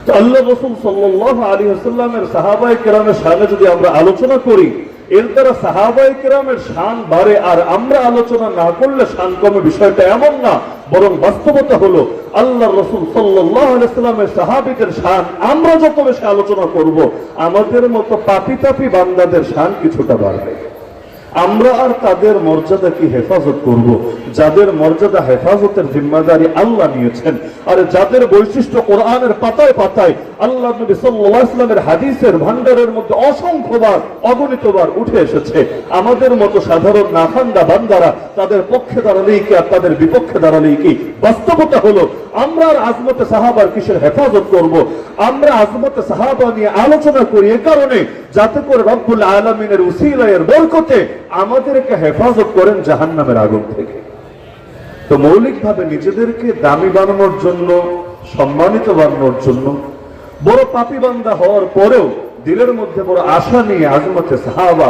আল্লাহ রাসূল সাল্লাল্লাহু আলাইহি ওয়াসাল্লামের সাহাবায়ে কেরামের শানে যদি আমরা আলোচনা করি, এর দ্বারা সাহাবায়ে কেরামের শান বাড়ে, আর আমরা আলোচনা না করলে শান কমে, বিষয়টা এমন না। বরং বাস্তবতা হলো আল্লাহ রাসূল সাল্লাল্লাহু আলাইহি ওয়াসাল্লামের সাহাবীদের শান আমরা যত বেশি আলোচনা করব, আমাদের মতো পাপী তাপী বান্দাদের শান কিছুটা বাড়বে। আমরা আর তাদের মর্যাদাকে হেফাজত করব, যাদের মর্যাদা হেফাজতের জিম্মাদারি আল্লাহ নিয়েছেন, আর যাদের বৈশিষ্ট্য কোরআনের পাতায় পাতায় আল্লাহ নবী সাল্লাল্লাহু আলাইহি ওয়াসাল্লামের হাদিসের ভান্ডারের মধ্যে অসংখ্যবার অগণিতবার উঠে এসেছে। আমাদের মতো সাধারণ নাফান্দা বান্দারা তাদের পক্ষে দাঁড়ালেই কি আর তাদের বিপক্ষে দাঁড়ালেই কি? বাস্তবতা হলো আমরা আর আজমতে সাহাবার কিসের হেফাজত করব? আমরা আজমতে সাহাবা নিয়ে আলোচনা করি এ কারণে, যাতে করে রব্বুল আলামিনের উসিলায় বরকতে আমাদেরকে হেফাজত করেন জাহান্নামের আগুন থেকে। তো মৌলিকভাবে নিজেদেরকে দামি বানানোর জন্য, সম্মানিত বানানোর জন্য, বড় পাপী বান্দা হওয়ার পরেও দিলের মধ্যে বড় আশা নিয়ে আজমতে সাহাবা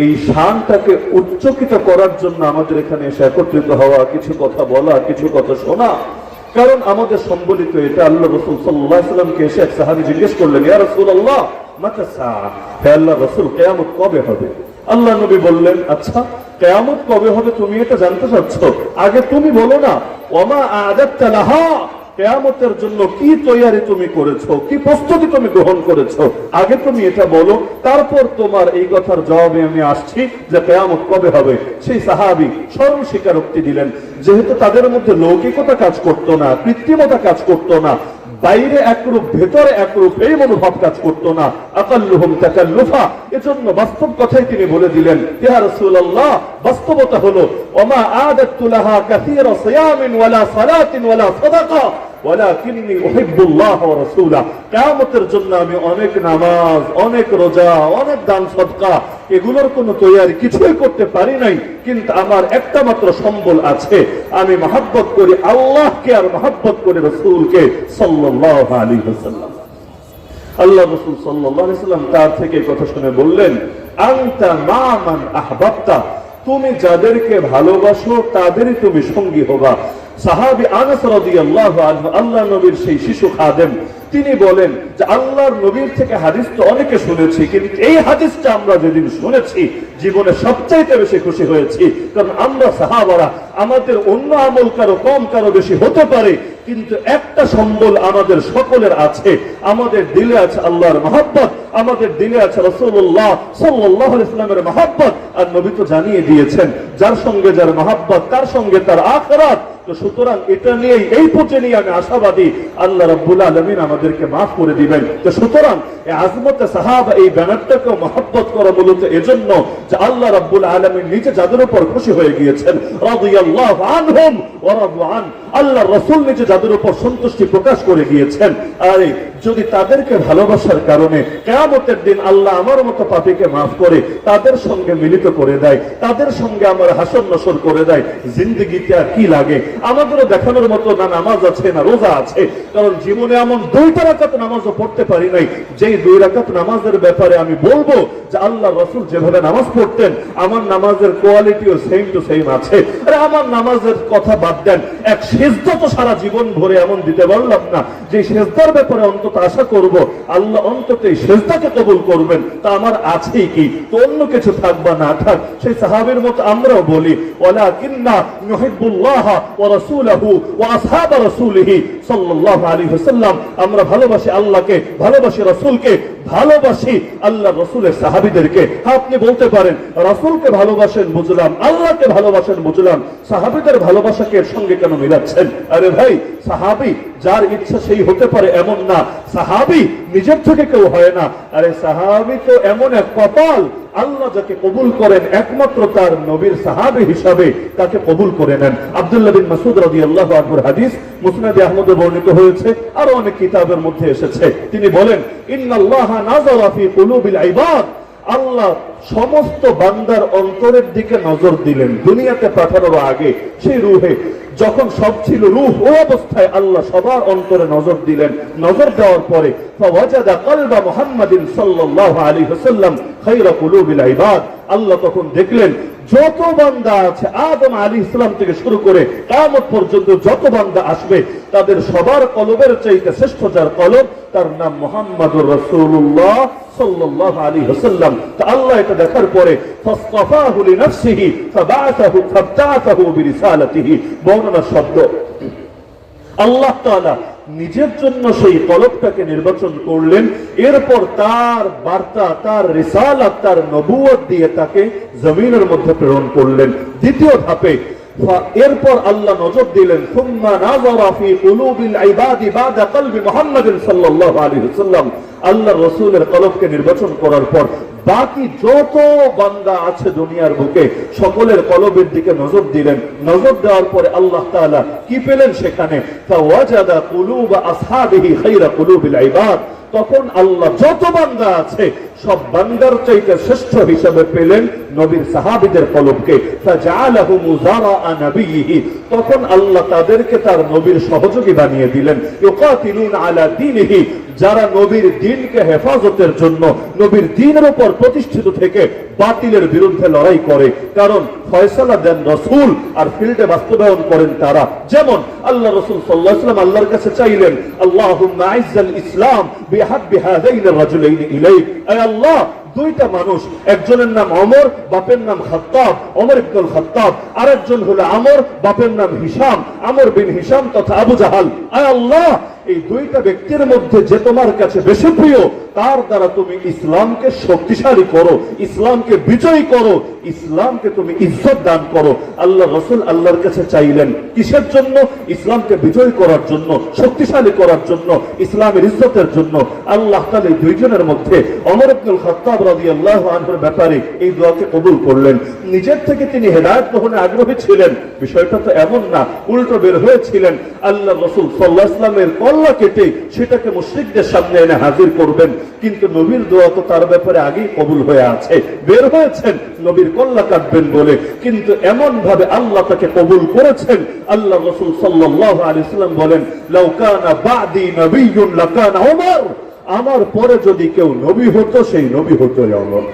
এই শানটাকে উচ্চকিত করার জন্য আমাদের এখানে এসে একত্রিত হওয়া, কিছু কথা বলা, কিছু কথা শোনা। কারণ আমাদের সম্বলিত এটা। আল্লাহ রাসূল সাল্লাল্লাহু আলাইহি ওয়াসাল্লামকে এসে এক সাহাবী জিজ্ঞেস করলেন, ইয়া রাসূলুল্লাহ মাতা সাআ, হে আল্লাহর রাসূল কিয়ামত কবে হবে? আল্লাহ নবী বললেন, আচ্ছা কিয়ামত কবে হবে তুমি এটা জানতে চাচ্ছ? আগে তুমি বলো না, ওমা আ'দাদতা লাহা, কিয়ামতের জন্য কি তৈয়ারি তুমি করেছো, কি প্রস্তুতি তুমি গ্রহণ করেছো, আগে তুমি এটা বলো, তারপর তোমার এই কথার জবাবে আমি আসছি যে কিয়ামত কবে হবে। সেই সাহাবী সরল স্বীকারোক্তি দিলেন, যেহেতু তাদের মধ্যে লৌকিকতা কাজ করতো না, কৃত্রিমতা কাজ করতো না, বাইরে একরূপ ভেতরে একরূপ এই মনোভাব কাজ করতো না, আকাল্লুহুম তাকাল্লুফা, এজন্য বাস্তব কথাই তিনি বলে দিলেন, ইয়া রাসূলুল্লাহ বাস্তবতা হলো ওমা আ'দাতু লাহা কাসীরা সিয়ামিন ওয়ালা সালাতিন ওয়ালা সাদাকা ওয়ালাকিন্নী উহিব্বুল্লাহ ওয়া রাসূলা, কিয়ামতের জন্য আমি অনেক নামাজ, অনেক রোজা, অনেক দান সদকা, এগুলোর কোনো তৈয়ারি কিছুই করতে পারি নাই, কিন্তু আমার একটা মাত্র সম্বল আছে, আমি মহব্বত করি আল্লাহকে আর মহব্বত করি রাসূলকে সাল্লাল্লাহু আলাইহি ওয়াসাল্লাম। আল্লাহ রাসূল সাল্লাল্লাহু আলাইহি ওয়াসাল্লাম তার থেকে কথা শুনে বললেন, আনতা মা মান আহবাবতা, তুমি যাদেরকে ভালোবাসো তাদেরই তুমি সঙ্গী হবা। সাহাবী আনাস রাদিয়াল্লাহু আনহু, আল্লাহ নবীর সেই শিশু খাদেম, তিনি বলেন যে আল্লাহর নবীর থেকে হাদিস তো অনেকে শুনেছি, কিন্তু এই হাদিসটা আমরা যেদিন শুনেছি জীবনে সবচাইতে বেশি খুশি হয়েছি। কারণ আমরা সাহাবারা, আমাদের অন্য আমল কারো কম কারো বেশি হতে পারে, কিন্তু একটা সম্বল আমাদের সকলের আছে, আমাদের দিলে আছে আল্লাহর মহব্বত, আমাদের দিলে আছে রাসূলুল্লাহ সাল্লাল্লাহু আলাইহি ওয়াসাল্লামের মহব্বত। আর নবী তো জানিয়ে দিয়েছেন, যার সঙ্গে যার মহব্বত তার সঙ্গে তার আখিরাত। তো সুতরাং এটা নিয়েই, এই পথে নিয়ে আমি আশাবাদী আল্লাহ রাব্বুল আলামিন আমাদেরকে মাফ করে দিবেন। তো সুতরাং এই আজমতে সাহাবা, এই ব্যানারটাকে মহব্বত করা মূলত এজন্য যে আল্লাহ রাব্বুল আলামিন নিজে যাদের উপর খুশি হয়ে গিয়েছেন, রাদিয়াল্লাহু আনহুম ওয়া রাদু আন, আল্লাহর রাসূল নিজে যাদের উপর সন্তুষ্টি প্রকাশ করে গিয়েছেন। আর যদি তাদেরকে ভালোবাসার কারণে কিয়ামতের দিন আল্লাহ আমার মতো পাপীকে মাফ করে তাদের সঙ্গে মিলিত করে দেয়, তাদের সঙ্গে আমার হাসর নসর করে দেয়, জিন্দেগিতে আর কি লাগে? আমাদেরও দেখানোর মতো না নামাজ আছে না রোজা আছে, কারণ জীবনে এমন 2 রাকাত নামাজও পড়তে পারি নাই, যেই 2 রাকাত নামাজের ব্যাপারে আমি বলবো যে আল্লাহ রাসূল যেভাবে নামাজ পড়তেন আমার নামাজের কোয়ালিটিও সেম টু সেম আছে। আরে আমার নামাজের কথা বাদ দেন, এক সিজদা তো সারা জীবন ভরে এমন দিতে পারলাম না যে সিজদার ব্যাপারে অন্তত আশা করব আল্লাহ অন্তত এই সিজদাকে কবুল করবেন, তা আমার আছেই কি? তো অন্য কিছু থাক বা না থাক, সেই সাহাবীর মতো আমরাও বলি, ওয়ালাকিন্না নুহিব্বুল্লাহ ওয়া রাসূলহু ওয়া আসহাব রাসূলিহি সাল্লাল্লাহু আলাইহি ওয়াসাল্লাম, আমরা ভালোবাসি আল্লাহকে, ভালোবাসি রাসূলকে, ভালোবাসি আল্লাহ রাসূলের সাহাবীদেরকে। আপনি বলতে পারেন রাসূলকে ভালোবাসেন বুঝলাম, আল্লাহকে ভালোবাসেন বুঝলাম, সাহাবীদের ভালোবাসাকে এর সঙ্গে কেন মিলাচ্ছেন? আরে ভাই, সাহাবী যার ইচ্ছা সেই হতে পারে এমন না, সাহাবী নিজের থেকে কেউ হয় না। আরে সাহাবী তো এমন এক কপাল, আল্লাহ যাকে কবুল করেন একমাত্র তার নবীর সাহাবী হিসাবে তাকে কবুল করে নেন। আব্দুল্লাহ বিন মাসউদ রাদিয়াল্লাহু আনহুর হাদিস মুসনাদে আহমদে বর্ণিত হয়েছে, আরো অনেক কিতাবের মধ্যে এসেছে। তিনি বলেন, ইন্নাল্লাহা নাযারা ফি কুলুবিল ইবাদ, আল্লাহ সমস্ত বান্দার অন্তরের দিকে নজর দিলেন দুনিয়াতে পাঠানোর আগে। সেই রূহে যখন সব ছিল, রূহ ওই অবস্থায় আল্লাহ সবার অন্তরে নজর দিলেন। নজর দেওয়ার পরে ফাওয়াজাদা কলবা মুহাম্মাদিন সাল্লাল্লাহু আলাইহি ওয়াসাল্লাম খায়রা কুলুবিল ইবাদ, আল্লাহ তখন দেখলেন যত বান্দা আছে আদম আলাইহিস সালাম থেকে শুরু করে কিয়ামত পর্যন্ত যত বান্দা আসবে তাদের সবার কলবের চাইতে শ্রেষ্ঠ যার কলব তার নাম মুহাম্মদুর রাসূলুল্লাহ সাল্লাল্লাহু আলাইহি ওয়াসাল্লাম। তো আল্লাহ এটা দেখার পরে ফাসতাফাহু লিনাফসিহি ফাবতাআসাহু বিরিসালাতিহি, বর্ণনা শব্দ আল্লাহ তাআলা নিজের জন্য সেই কলবটাকে নির্বাচন করলেন, এরপর তার বার্তা, তার রিসালাত, তার নবুয়ত দিয়ে তাকে জমিনের মধ্যে প্রেরণ করলেন। দ্বিতীয় ধাপে এরপর আল্লাহ নজর দিলেন সুম্মা নাযারা ফি কুলুবিল ইবাদি বাদা কলবি মুহাম্মাদিন সাল্লাল্লাহু আলাইহি ওয়াসাল্লাম। আল্লাহ রাসূলের কলবকে নির্বাচন করার পর বাকি যত বান্দা আছে দুনিয়ার বুকে সকলের কলবের দিকে নজর দিলেন। নজর দেওয়ার পরে আল্লাহ তাআলা কি পেলেন সেখানে? ফাওয়াজাদা কুলুব আসহাবিহি খায়রা কুলুবিল ইবাদ। তখন আল্লাহ যত বান্দা আছে সব বান্দার চাইতে শ্রেষ্ঠ হিসেবে পেলেন নবীর সাহাবীদের কলবকে। ফাজআলাহু মুযারাআ নবিয়িহি, তখন আল্লাহ তাদেরকে তার নবীর সহযোগী বানিয়ে দিলেন। ইউকাতিলুন আলা দীনিহি, যারা নবীর দ্বীনকে হেফাজতের জন্য নবীর দ্বীনের উপর প্রতিষ্ঠিত থেকে বাতিলের বিরুদ্ধে লড়াই করে। কারণ ফয়সালা দেন রাসূল আর ফিল্ডে বাস্তবায়ন করেন তারা। যেমন আল্লাহ রাসূল সাল্লাল্লাহু আলাইহি ওয়াসাল্লাম আল্লাহর কাছে চাইলেন আল্লাহুম্মা আইজ্জাল ইসলাম বিহাব্বি হাযাইনির রাজুলাইনি ইলাইক। আয় আল্লাহ, দুইটা মানুষ, একজনের নাম ওমর, বাপের নাম খাত্তাব, ওমর ইবনুল খাত্তাব, আরেকজন হলো আমর, বাপের নাম হিশাম, আমর বিন হিশাম তথা আবু জাহাল। আয় আল্লাহ, এই দুইটা ব্যক্তির মধ্যে যে তোমার কাছে বেশি প্রিয় তার দ্বারা তুমি ইসলামকে শক্তিশালী করো, ইসলামকে বিজয়ী করো, ইসলামকে তুমি ইজ্জত দান করো। আল্লাহ রাসূল আল্লাহর কাছে চাইলেন কিসের জন্য? ইসলামকে বিজয়ী করার জন্য, শক্তিশালী করার জন্য, ইসলামের ইজ্জতের জন্য। আল্লাহ তাআলা দুইজনের মধ্যে ওমর ইবনুল খাত্তাব রাদিয়াল্লাহু আনহুর ব্যাপারে এই দোয়াকে কবুল করলেন। নিজের থেকে তিনি হেদায়েত গ্রহণে আগ্রহী ছিলেন বিষয়টা তো এমন না, উল্টো বের হয়েছিলেন। আল্লাহ রাসূল সাল্লাল্লাহু আলাইহি ওয়াসাল্লামের কল্লা কেটে সেটাকে মুশরিকদের সামনে এনে হাজির করবেন, কিন্তু নবীর দোয়া তো তার ব্যাপারে আগেই কবুল হয়ে আছে। বের হয়েছেন নবীর কল্লা কাটবেন বলে, কিন্তু এমন ভাবে আল্লাহ তাকে কবুল করেছেন। আল্লাহ রাসূল সাল্লাল্লাহু আলাইহি ওয়াসাল্লাম বলেন লাউ কানা বা'দি নবিয়্যুন লাকানা ওমর, আমার পরে যদি কেউ নবী হতো সেই নবী হতো ওমর।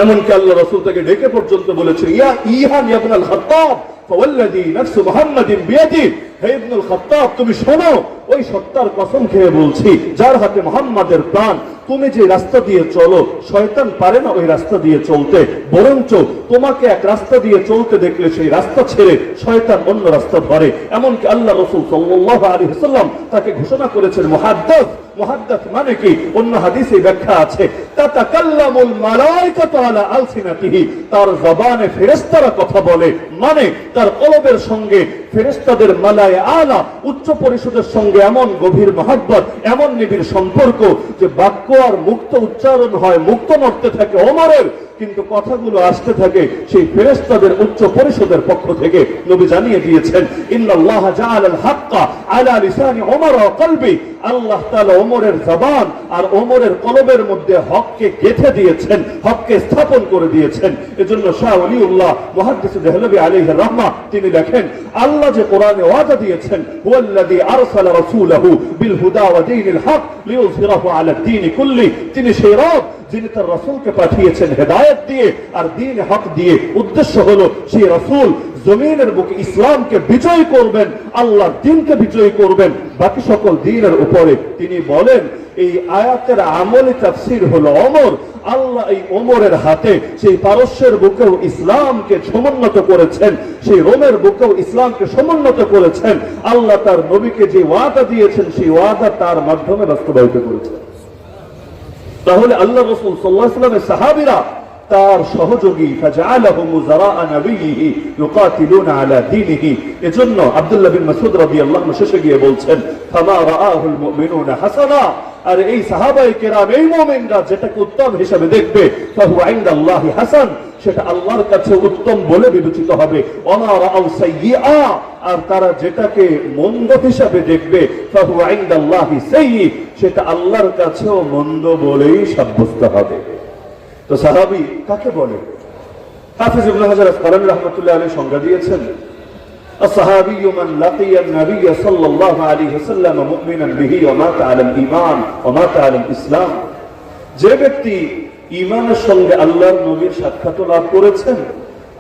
এমনকি আল্লাহ রাসূল তাকে ডেকে পর্যন্ত বলেছেন ইয়া ইহান ইবনুল খাত্তাব ফাওয়াল্লাযী নাফসু মুহাম্মাদিন বিয়াদি, হে ইবনুল খাত্তাব তুমি শোনো, ওই সত্তার কসম খেয়ে বলছি যার হাতে মুহাম্মাদের প্রাণ, তুমি যে রাস্তা দিয়ে চলো শয়তান পারে না ওই রাস্তা দিয়ে চলতে, বরঞ্চ তোমাকে এক রাস্তা দিয়ে চলতে দেখলে সেই রাস্তা ছেড়ে শয়তান অন্য রাস্তা ধরে। এমনকি আল্লাহ রাসূল সাল্লাল্লাহু আলাইহি ওয়াসাল্লাম তাকে ঘোষণা করেছেন মুহাদ্দিস। মুহাদ্দিস মানে কি? অন্য হাদিসে ব্যাখ্যা আছে তাতাকাল্লামুল মালায়েকাতু আলা আলসিনাতিহি, তার জবানে ফেরেশতারা কথা বলে, মানে তার কলবের সঙ্গে ফেরেশতাদের মালায়ে আলা উচ্চ পরিষদের সঙ্গে এমন গভীর মহব্বত, এমন নিবিড় সম্পর্ক যে বাক্য আর মুক্ত উচ্চারণ হয়, মুক্ত নড়তে থাকে ওমরের, কিন্তু কথাগুলো আসতে থাকে সেই ফেরেশতাদের উচ্চ পরিষদের পক্ষ থেকে। নবী জানিয়ে দিয়েছেন ইন্নাল্লাহা জাআলাল হাক্কা আলা লিসানি ওমর ওয়া কলবি, আল্লাহ তাআলা ওমরের জবান আর ওমরের কলবের মধ্যে হককে গেঁথে দিয়েছেন, হককে স্থাপন করে দিয়েছেন। এজন্য শাহ ওলিউল্লাহ মুহাদ্দিস দেহলভী আলাইহির রাহমাহ তিনি লেখেন আল্লাহ যে কোরআনে ওয়াদা দিয়েছেন হুয়াল্লাযী আরসালা রাসূলাহু বিল হুদা ওয়া দীনিল হক লিইয়ুযহিরাহু আলা দ্বীনি কুল্লি, তিনি সেই রব যিনি তার রাসূলকে পাঠিয়েছেন হেদায়েত দিয়ে আর দ্বীন হক দিয়ে। উদ্দেশ্য হলো সেই রাসূল জমিনের বুকে ইসলামকে বিজয় করবেন, আল্লাহর দ্বীনকে বিজয় করবেন বাকি সকল দ্বীনের উপরে। তিনি বলেন এই আয়াতের আমলি তাফসীর হলো ওমর। আল্লাহ এই ওমরের হাতে সেই পারস্যের বুকেও ইসলামকে সমুন্নত করেছেন, সেই রোমের বুকেও ইসলামকে সমুন্নত করেছেন। আল্লাহ তার নবীকে যে ওয়াদা দিয়েছেন সেই ওয়াদা তার মাধ্যমে বাস্তবায়িত করেছেন। তাহলে আল্লাহ রাসূল সাল্লাল্লাহু আলাইহি ওয়াসাল্লামের সাহাবীরা তার সহযোগী, ফাজআলাহুম মুযারাআ নবিয়িহি ইউকাতিলুনা আলা দীনিহি। এজন্য আব্দুল্লাহ বিন মাসউদ রাদিয়াল্লাহু আনহু শেষে গিয়ে বলছেন ফামা রাআহুল মুমিনুনা হাসানা, আর এই সাহাবায়ে কেরাম এই মুমিনরা যেটাকে উত্তম হিসেবে দেখবে ফাহুয়া ইনদাল্লাহি হাসান, সেটা আল্লাহর কাছে উত্তম বলে বিবেচিত হবে। ওমা রাআউ সাইয়্যা, আর তারা যেটাকে মন্দ হিসাবে দেখবে ফাহুয়া ইনদাল্লাহি সাইয়্যি, সেটা আল্লাহর কাছেও মন্দ বলেই সাব্যস্ত হবে। তো সাহাবী কাকে বলে? হাফিজ ইবনে হাজার আসকালানী রাহমাতুল্লাহি আলাইহি সংজ্ঞা দিয়েছেন الصحابي من لقي النبي صلى الله عليه وسلم مؤمنا به ومات على الإيمان ومات على الإسلام, যে ব্যক্তি ঈমানের সঙ্গে আল্লাহর নবীর সাক্ষাৎ লাভ করেছেন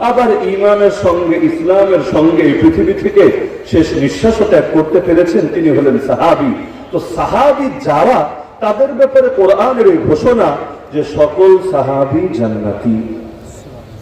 আবার ঈমানের সঙ্গে ইসলামের সঙ্গে এই পৃথিবী থেকে শেষ নিঃশ্বাসও ত্যাগ করতে পেরেছেন, তিনি হলেন সাহাবী। তো সাহাবী যারা, তাদের ব্যাপারে কোরআনের এই ঘোষণা যে সকল সাহাবী জান্নাতি।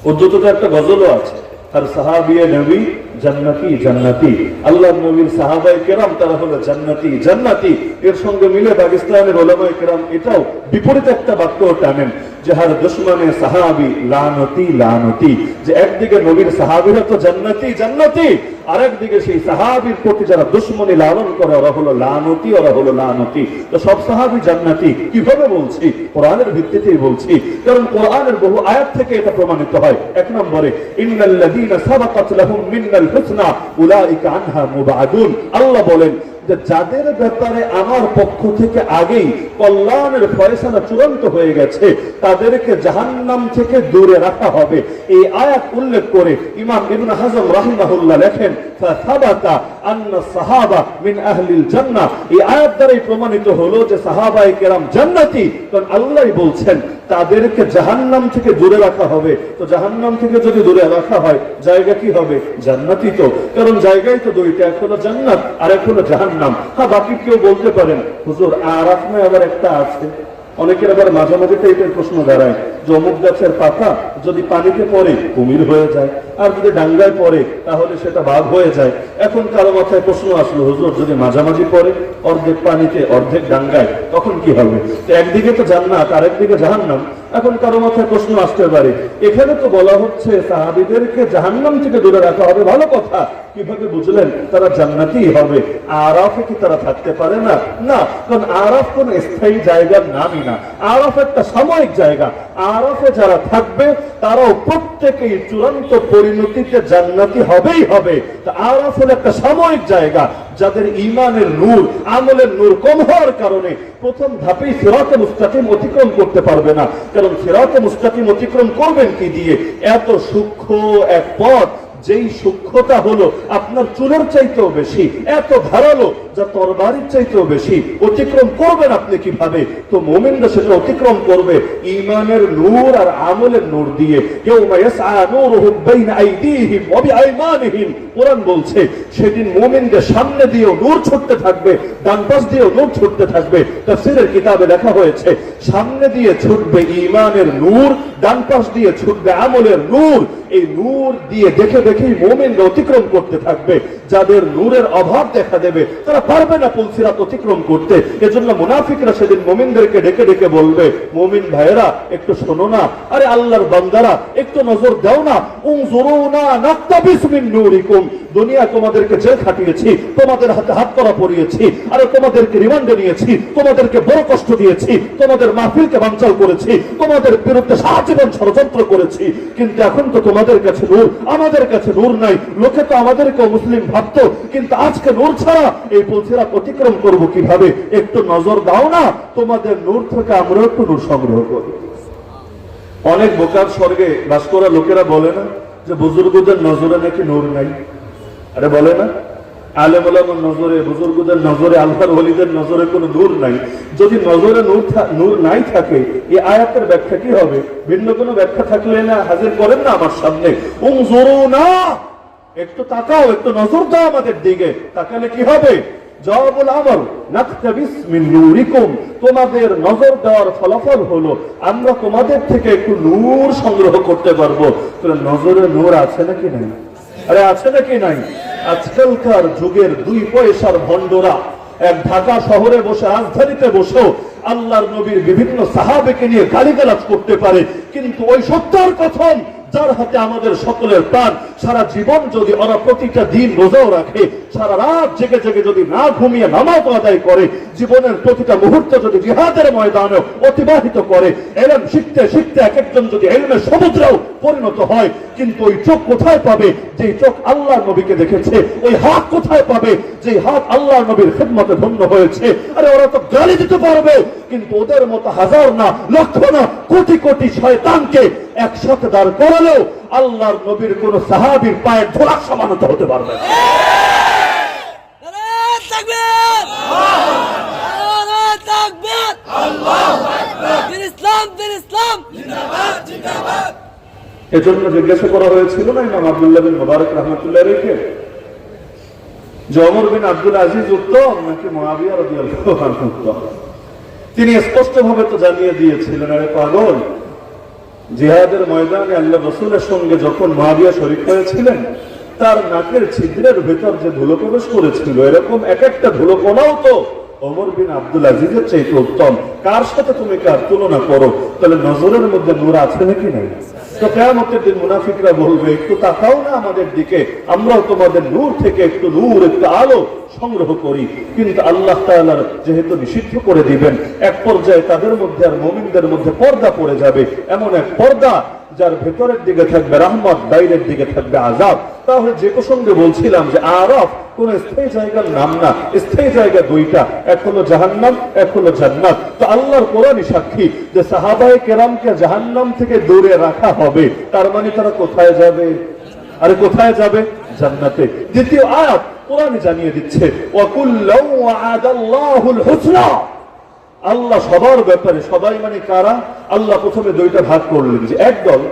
উর্দুতে একটা গজলও আছে, আর সাহাবিয়ে নবী জান্নাতি জান্নাতি, আল্লাহর নবীর সাহাবায়ে কেরাম তারা হলো জান্নাতি জান্নাতি। এর সঙ্গে মিলে পাকিস্তানের উলামায়ে কেরাম এটাও বিপরীত একটা বাক্য টানেন যে হার দুশমনে সাহাবী লানতি লানতি, যে একদিকে নবীর সাহাবীরা তো জান্নাতি জান্নাতি, আরেকদিকে সেই সাহাবীর প্রতি যারা দুশমনী লালন করে ওরা হলো লানতি, ওরা হলো লানতি। তো সব সাহাবী জান্নাতি কিভাবে বলছি? কোরআনের ভিত্তিতেই বলছি, কারণ কোরআনের বহু আয়াত থেকে এটা প্রমাণিত হয়। এক নম্বরে ইন্নাল্লাযীনা সাবাকাত লাহুম মিনাল হুসনা উলাইকা আনহা মুবাদুন, আল্লাহ বলেন যে যাদের ব্যাপারে আমার পক্ষ থেকে আগেই কল্যাণের ফয়সালা চূড়ান্ত হয়ে গেছে তাদেরকে জাহান্নাম থেকে দূরে রাখা হবে। এই আয়াত উল্লেখ করে ইমাম ইবনে হাজম রাহিমাহুল্লাহ লেখেন ফাসাবাতা আন্না সাহাবা মিন আহলিল জান্নাহ, এই আয়াত দ্বারাই প্রমাণিত হলো যে সাহাবায়ে কেরাম জান্নাতি, কারণ আল্লাহই বলছেন তাদেরকে জাহান্নাম থেকে দূরে রাখা হবে। তো জাহান্নাম থেকে যদি দূরে রাখা হয় জায়গা কি হবে? জান্নাতি। তো কারণ জায়গায় তো দুইটা, এক হলো জান্নাত আর এক হলো জাহান্নাম। হ্যাঁ, বাকি কেউ বলতে পারেন হুজুর আরাফ না আবার একটা আছে। অনেকের আবার মাঝে মাঝে টাইপের প্রশ্ন দাঁড়ায় যে অমুক গাছের পাতা যদি পানিতে পড়ে কুমির হয়ে যায়, আর যদি ডাঙ্গায় পড়ে তাহলে সেটা বাঘ হয়ে যায়। এখন কারো মাথায় প্রশ্ন আসলো হুজুর যদি মাঝামাঝি পড়ে অর্ধেক পানিতে অর্ধেক ডাঙ্গায় তখন কি হবে? তো একদিকে তো জান্নাত আর একদিকে জাহান্নাম। এখন কারো মাথায় প্রশ্ন আসতে পারে এখানে তো বলা হচ্ছে সাহাবীদেরকে জাহান্নাম থেকে দূরে রাখা হবে, ভালো কথা, কিভাবে বুঝলেন তারা জান্নাতি হবে? আরাফে কি তারা থাকতে পারে না? না, কারণ আরাফ কোন স্থায়ী জায়গার নামই না, আরাফ একটা সাময়িক জায়গা। আরাফে যারা থাকবে তারাও প্রত্যেকেই চূড়ান্ত পরিণতিতে জান্নাতি হবেই হবে। তা আরাফ হলো একটা সাময়িক জায়গা। যাদের ঈমানের নূর আমলের নূর কম হওয়ার কারণে প্রথম ধাপেই সিরাতে মুস্তাকিম অতিক্রম করতে পারবে না, কারণ সিরাতে মুস্তাকিম অতিক্রম করবেন কি দিয়ে? এত সূক্ষ্ম এক পথ, যেই সূক্ষ্মতা হলো আপনার চুলের চাইতেও বেশি, এত ধারালো যা তরবারির চাইতেও বেশি, অতিক্রম করবেন আপনি কিভাবে? তো মুমিনরা সেটা অতিক্রম করবে ঈমানের নূর আর আমলের নূর দিয়ে। ইয়াউমা ইয়াসআ নূরুহুম বাইনা আইদিহিম ওয়া বিআইমানিহিম, কোরআন বলছে সেদিন মুমিনদের সামনে দিয়েও নূর ছুটতে থাকবে, ডান পাশ দিয়েও নূর ছুটতে থাকবে। তাফসীরের কিতাবে লেখা হয়েছে সামনে দিয়ে ছুটবে ঈমানের নূর, ডান পাশ দিয়ে ছুটবে আমলের নূর। এই নূর দিয়ে দেখে দেখেই মুমিনরা অতিক্রম করতে থাকবে। যাদের নূরের অভাব দেখা দেবে তারা পারবে না পুলসিরাত অতিক্রম করতে। এজন্য মুনাফিকরা সেদিন মুমিনদেরকে ডেকে ডেকে বলবে, মুমিন ভাইয়েরা একটু শোনো না, আরে আল্লাহর বান্দারা একটু নজর দাও না, উনজুরুনা নাকতাবিস মিন নূরিকুম, দুনিয়া তোমাদেরকে জেল খাটিয়েছি, তোমাদের হাতে হাত করা পরিয়েছি, আরে তোমাদেরকে রিমান্ডে নিয়েছি, তোমাদেরকে বড় কষ্ট দিয়েছি, তোমাদের মাহফিলকে বানচাল করেছি, তোমাদের বিরুদ্ধে সারাজীবন ষড়যন্ত্র করেছি, কিন্তু এখন তো তোমাদের কাছে নূর, আমাদের কাছে নূর নাই। লোকে তো আমাদেরকে মুসলিম ভাবতো, কিন্তু আজকে নূর ছাড়া এই পুলসিরাত অতিক্রম করবো কিভাবে? একটু নজর দাও না, তোমাদের নূর থেকে আমরা একটু নূর সংগ্রহ করি। অনেক বোকার স্বর্গে বাস করা লোকেরা বলে না যে বুজুর্গদের নজরে নাকি নূর নাই? আরে বলে না, আলেম ওলামার নজরে, বুজুর্গদের নজরে, আল্লাহর ওলিদের নজরে কোনো নূর নাই। যদি নজরে নূর নাই থাকে এই আয়াতের ব্যাখ্যা কি হবে? ভিন্ন কোনো ব্যাখ্যা থাকলে না হাজির করেন না আমার সামনে, উনজুরুনা, একটু তাকাও, একটু নজর দাও আমাদের দিকে, তাকালে কি হবে? জবাবুল আমল নাকতাবিস মিন নূরিকুম, তোমাদের নজর দেওয়ার ফলাফল হলো আমরা তোমাদের থেকে একটু নূর সংগ্রহ করতে পারবো। নজরে নূর আছে নাকি নাই? আরে আছে নাকি নাই? আজকালকার যুগের 2 পয়সার ভণ্ডরা এক ঢাকা শহরে বসে, রাজধানীতে বসেও আল্লাহর নবীর বিভিন্ন সাহাবেকে নিয়ে গালিগালাজ করতে পারে, কিন্তু ওই সত্যার কথন যার হাতে আমাদের সকলের প্রাণ, সারা জীবন যদি ওরা প্রতিটা দিন রোজাও রাখে, সারা রাত জেগে জেগে যদি না ঘুমিয়ে নামাজ আদায় করে, জীবনের প্রতিটা মুহূর্ত যদি জিহাদের ময়দানে অতিবাহিত করে, এলম শিখতে শিখতে এক একজন যদি ইলমের সমুদ্রেও পরিণত হয়, কিন্তু ওই চোখ কোথায় পাবে যে চোখ আল্লাহর নবীকে দেখেছে? ওই হাত কোথায় পাবে যে হাত আল্লাহর নবীর খিদমতে ধন্য হয়েছে? আরে ওরা তো গালি দিতে পারবে, কিন্তু ওদের মতো হাজার না, লক্ষ না, কোটি কোটি শয়তানকে একসাথে দাঁড় করালেও আল্লাহর নবীর কোন সাহাবীর পায়ের ধুলার সমান হতে পারবে না। এজন্য জিজ্ঞাসা করা হয়েছিল না ইমাম আব্দুল্লাহ বিন মুবারক রাহমাতুল্লাহ আলাইহি যে ওমর বিন আব্দুল আজিজ উত্তম নাকি মুআবিয়া রাদিয়াল্লাহু আনহু উত্তম? তিনি স্পষ্টভাবে তো জানিয়ে দিয়েছিলেন, আরে পাগল, জিহাদের ময়দানে আল্লাহ রাসূলের সঙ্গে যখন মুআবিয়া শরীক হয়েছিলেন, তার নাকের ছিদ্রের ভেতর যে ধুলো প্রবেশ করেছিল, এরকম এক একটা ধুলো কোনাও তো ওমর বিন আব্দুল আজিজের চাইতে উত্তম। কার সাথে তুমি কার তুলনা করো? তাহলে নজরের মধ্যে নূর আছে নাকি নাই? তো কিয়ামতের দিন মুনাফিকরা বলবে, একটু তাকাও না আমাদের দিকে, আমরাও তোমাদের নূর থেকে একটু নূর, একটু আলো সংগ্রহ করি। কিন্তু আল্লাহ তাআলা যেহেতু নিষিদ্ধ করে দিবেন, এক পর্যায়ে তাদের মধ্যে আর মুমিনদের মধ্যে পর্দা পড়ে যাবে, এমন এক পর্দা যার ভেতরের দিকে থাকবে রহমত, বাইরের দিকে থাকবে আযাব। তাহলে যে প্রসঙ্গে বলছিলাম যে আরাফ কোন স্থায়ী জায়গার নাম না, স্থায়ী জায়গা দুইটা, এক হলো জাহান্নাম, এক হলো জান্নাত। তো আল্লাহর কোরআনই সাক্ষী যে সাহাবায়ে কেরামকে জাহান্নাম থেকে দূরে রাখা হবে, তার মানে তারা কোথায় যাবে? আরে কোথায় যাবে? জান্নাতে। দ্বিতীয় আয়াত কোরআন জানিয়ে দিচ্ছে, ওয়াকুল্লাউ ওয়া'আদাল্লাহুল হুসনা। আল্লাহ সবার ব্যাপারে, সবাই মানে কারা? আল্লাহ প্রথমে দুইটা ভাগ করলেন, যে একদল